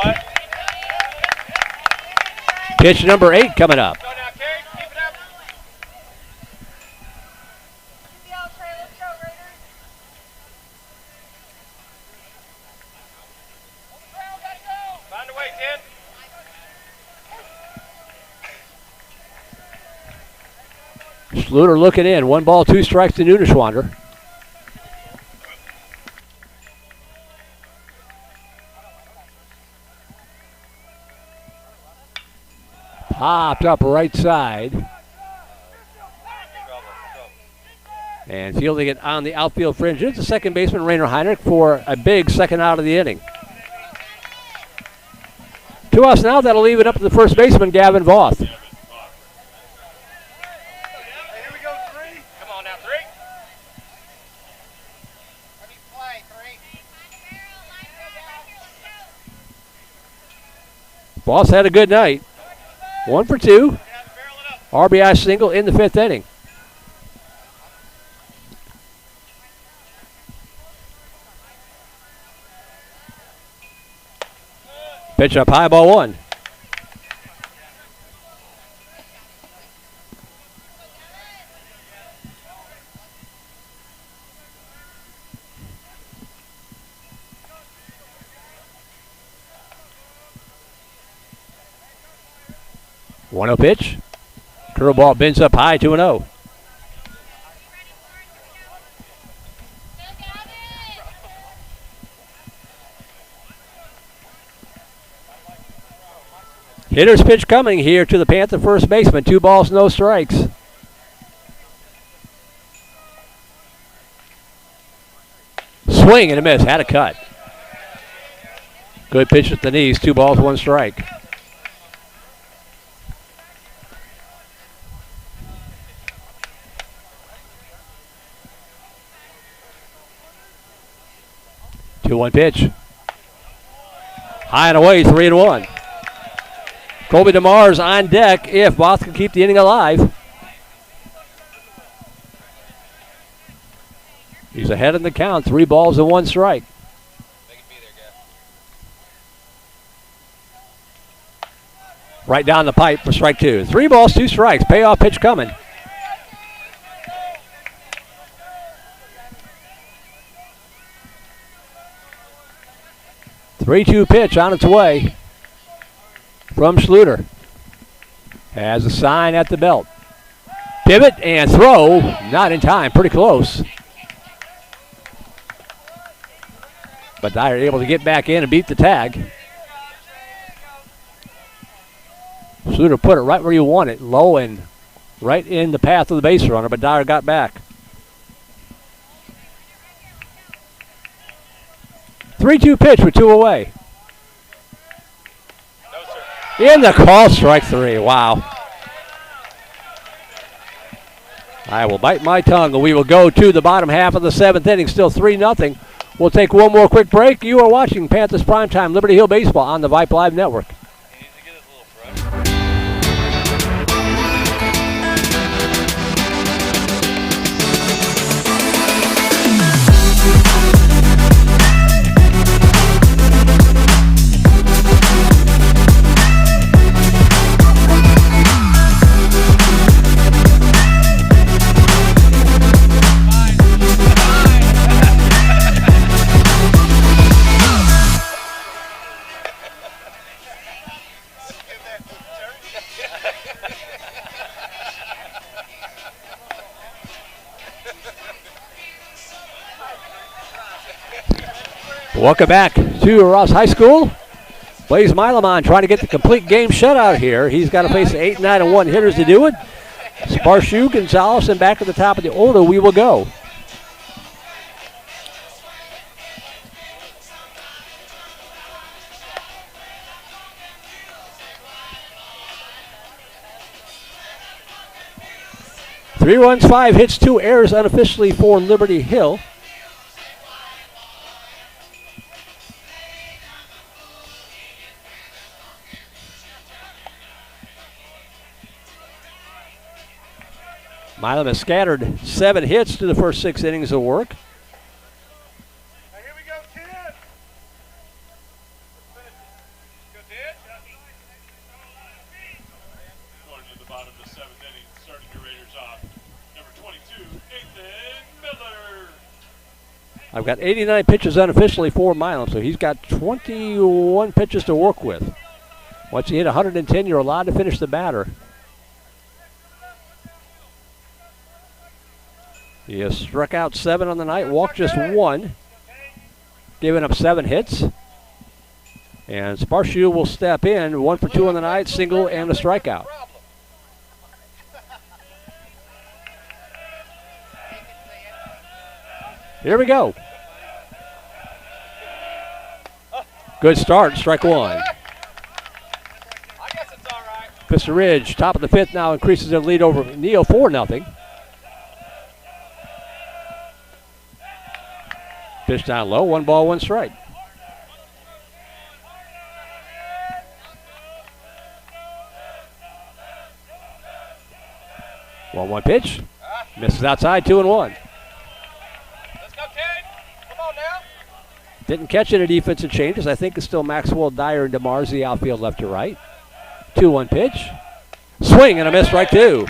Pitch number 8 coming up. Schluter looking in. 1 ball, 2 strikes to Nudeschwander. Popped up right side. And fielding it on the outfield fringe is the second baseman, Rainer Heinrich, for a big second out of the inning. 2 outs now. That'll leave it up to the first baseman, Gavin Voth. Voth had a good night. 1 for 2. RBI single in the 5th inning. Pitch up high, ball 1. One 0 pitch. Curveball bends up high, 2-0. Hitter's pitch coming here to the Panther first baseman. 2 balls, no strikes. Swing and a miss. Had a cut. Good pitch at the knees. 2 balls, 1 strike. Two-one pitch. High and away, 3-1. Colby DeMars on deck if Voth can keep the inning alive. He's ahead in the count. 3 balls and 1 strike. Right down the pipe for strike 2. 3 balls, 2 strikes. Payoff pitch coming. Three-two pitch on its way from Schluter. Has a sign at the belt. Pivot and throw. Not in time. Pretty close. But Dyer able to get back in and beat the tag. Schluter put it right where you want it, low and right in the path of the base runner, but Dyer got back. 3-2 pitch with 2 away. In the call, strike 3. Wow. I will bite my tongue, and we will go to the bottom half of the 7th inning. Still 3-0. We'll take one more quick break. You are watching Panthers Primetime Liberty Hill Baseball on the Vype Live Network. Welcome back to Rouse High School. Blaze Milamon trying to get the complete game shutout here. He's got to face 8, 9, and 1 hitters to do it. Sparshu, Gonzalez, and back at the top of the order we will go. Three runs, 5 hits, 2 errors unofficially for Liberty Hill. Milam has scattered 7 hits to the first 6 innings of work. Now here we go, kid. Go, Ted. Going to the bottom of the 7th inning, starting your Raiders off. Number 22, Nathan Miller. I've got 89 pitches unofficially for Milam, so he's got 21 pitches to work with. Once you hit 110, you're allowed to finish the batter. He has struck out 7 on the night, walked just 1, giving up 7 hits. And Sparshu will step in, 1 for 2 on the night, single and a strikeout. Here we go. Good start, strike 1. Vista Ridge, top of the 5th now, increases their lead over Neo 4-0. Pitch down low, 1 ball, 1 strike. One pitch. Misses outside, 2-1. Let's go, Ted. Come on now. Didn't catch any defensive changes. I think it's still Maxwell, Dyer, and DeMarzi outfield left to right. 2-1 pitch. Swing and a miss, strike 2.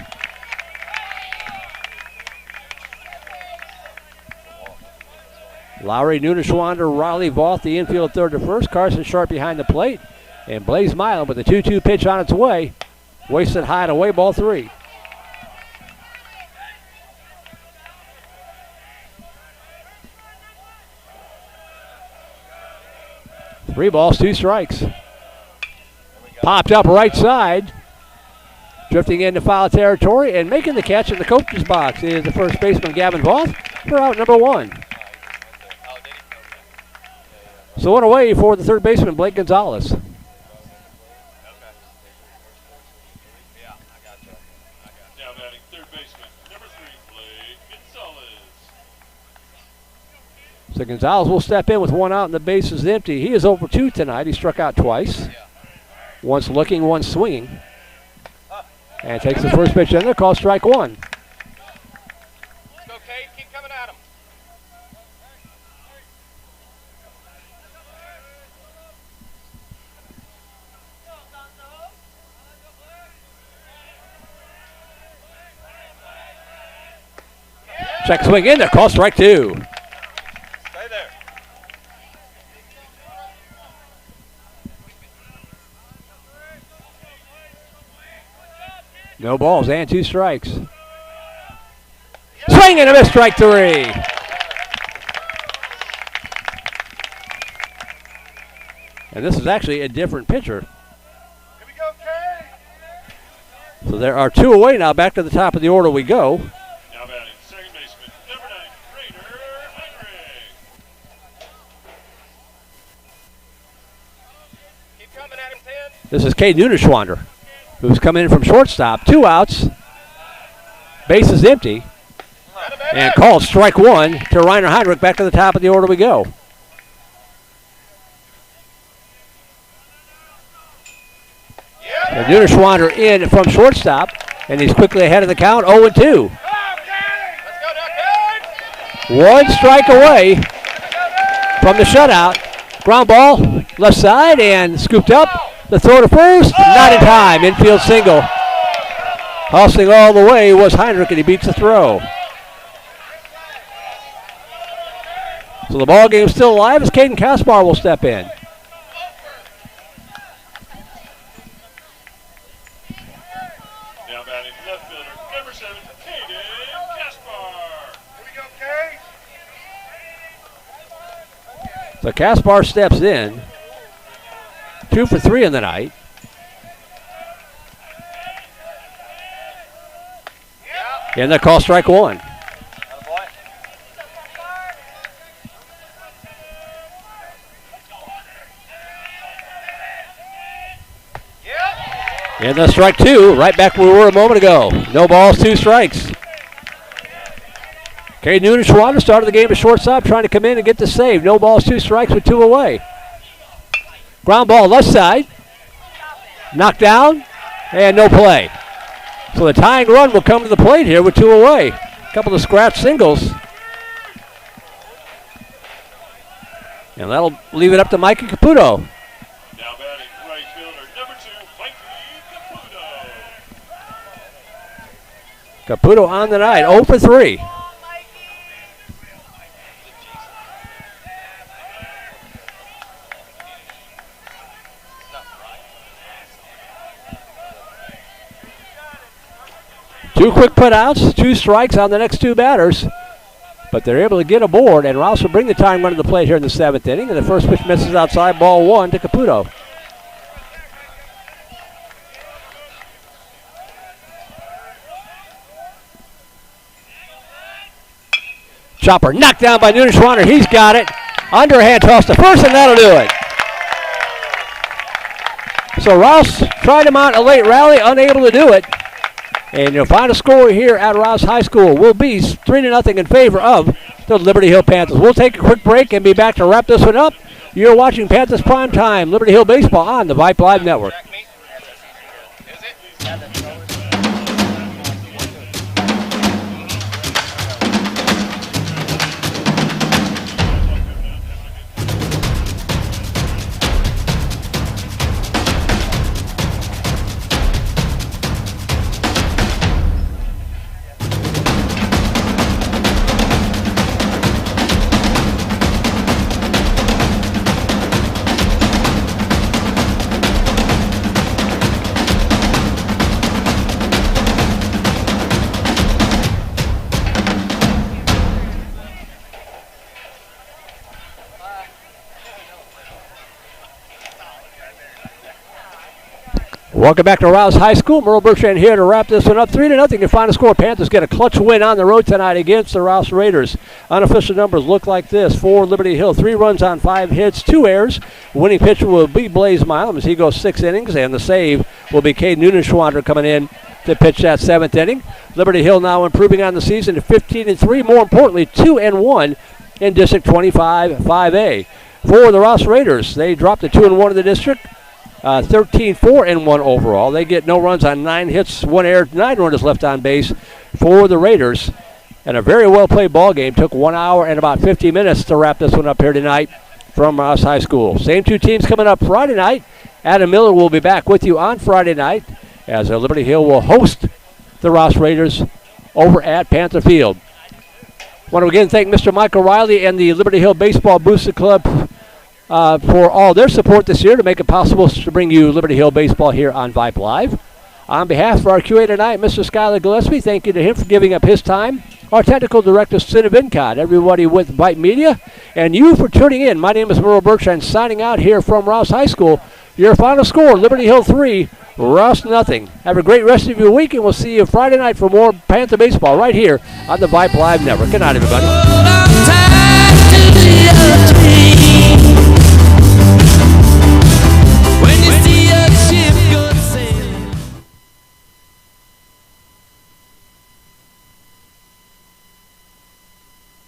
Lowry, Nunashwander, Riley, Voth, the infield third to first. Carson Sharp behind the plate. And Blaze Milam with a 2-2 pitch on its way. Wasted high and away, ball 3. Three balls, 2 strikes. Popped up right side. Drifting into foul territory and making the catch in the coach's box is the first baseman, Gavin Voth, for out number 1. So one away for the third baseman, Blake Gonzalez. Now batting third baseman, number 3, Blake Gonzalez. So Gonzalez will step in with 1 out and the base is empty. He is over 2 tonight. He struck out twice. Once looking, once swinging. And takes the first pitch in there, called strike 1. Let's go, Kate. Keep coming at him. Check swing in there. Call strike 2. Stay there. No balls and 2 strikes. Swing and a miss, strike 3. And this is actually a different pitcher. So there are 2 away now. Back to the top of the order we go. Now batting second baseman, number 9, Raider Heinrich. Keep coming at him, 10. This is Cade Nunishwander, who's coming in from shortstop. 2 outs. Base is empty. And called strike 1 to Reiner Heinrich. Back to the top of the order we go. Nunishwander in from shortstop, and he's quickly ahead of the count, 0-2. 1 strike away from the shutout. Ground ball, left side, and scooped up. The throw to first, not in time. Infield single. Hustling all the way was Heinrich, and he beats the throw. So the ball game's still alive as Caden Kaspar will step in. Now batting left fielder, number 7, Caden Kaspar. Here we go, Kay. So Kaspar steps in. 2 for 3 in the night. And they call strike 1. And that's strike 2, right back where we were a moment ago. No balls, 2 strikes. Cade Nunishwander started the game at shortstop, trying to come in and get the save. No balls, 2 strikes with 2 away. Ground ball left side. Knocked down, and no play. So the tying run will come to the plate here with 2 away. A couple of scratch singles. And that'll leave it up to Mikey Caputo. Now batting right fielder, number 2, Mikey Caputo. Caputo on the night, 0 for 3. Two quick putouts, 2 strikes on the next 2 batters. But they're able to get aboard, and Rouse will bring the tying run to the plate here in the 7th inning. And the first pitch misses outside, ball 1 to Caputo. Chopper knocked down by Nunishwander. He's got it. Underhand toss to first, and that'll do it. So Rouse tried to mount a late rally, unable to do it. And your final score here at Rouse High School will be 3-0 in favor of the Liberty Hill Panthers. We'll take a quick break and be back to wrap this one up. You're watching Panthers Prime Time, Liberty Hill Baseball on the Vype Live Network. Welcome back to Rouse High School. Merle Bertrand here to wrap this one up. 3-0. Your final score. Panthers get a clutch win on the road tonight against the Rouse Raiders. Unofficial numbers look like this. For Liberty Hill, 3 runs on 5 hits, 2 errors. Winning pitcher will be Blaze Milam as he goes 6 innings, and the save will be Cade Nunishwander coming in to pitch that 7th inning. Liberty Hill now improving on the season to 15-3. More importantly, 2-1 in District 25 5A. For the Rouse Raiders, they dropped to 2-1 in the district. 13-4-1 overall. They get no runs on 9 hits, 1 error, 9 runners left on base for the Raiders. And a very well-played ball game. Took 1 hour and about 50 minutes to wrap this one up here tonight from Rouse High School. Same 2 teams coming up Friday night. Adam Miller will be back with you on Friday night as Liberty Hill will host the Rouse Raiders over at Panther Field. Want to again thank Mr. Michael Riley and the Liberty Hill Baseball Booster Club for all their support this year to make it possible to bring you Liberty Hill Baseball here on Vype Live. On behalf of our QA tonight, Mr. Skylar Gillespie, thank you to him for giving up his time. Our technical director, Cinna Vincott, everybody with Vype Media, and you for tuning in. My name is Merle Bertrand, signing out here from Rouse High School. Your final score, Liberty Hill 3, Rouse nothing. Have a great rest of your week, and we'll see you Friday night for more Panther baseball right here on the Vype Live Network. Good night, everybody.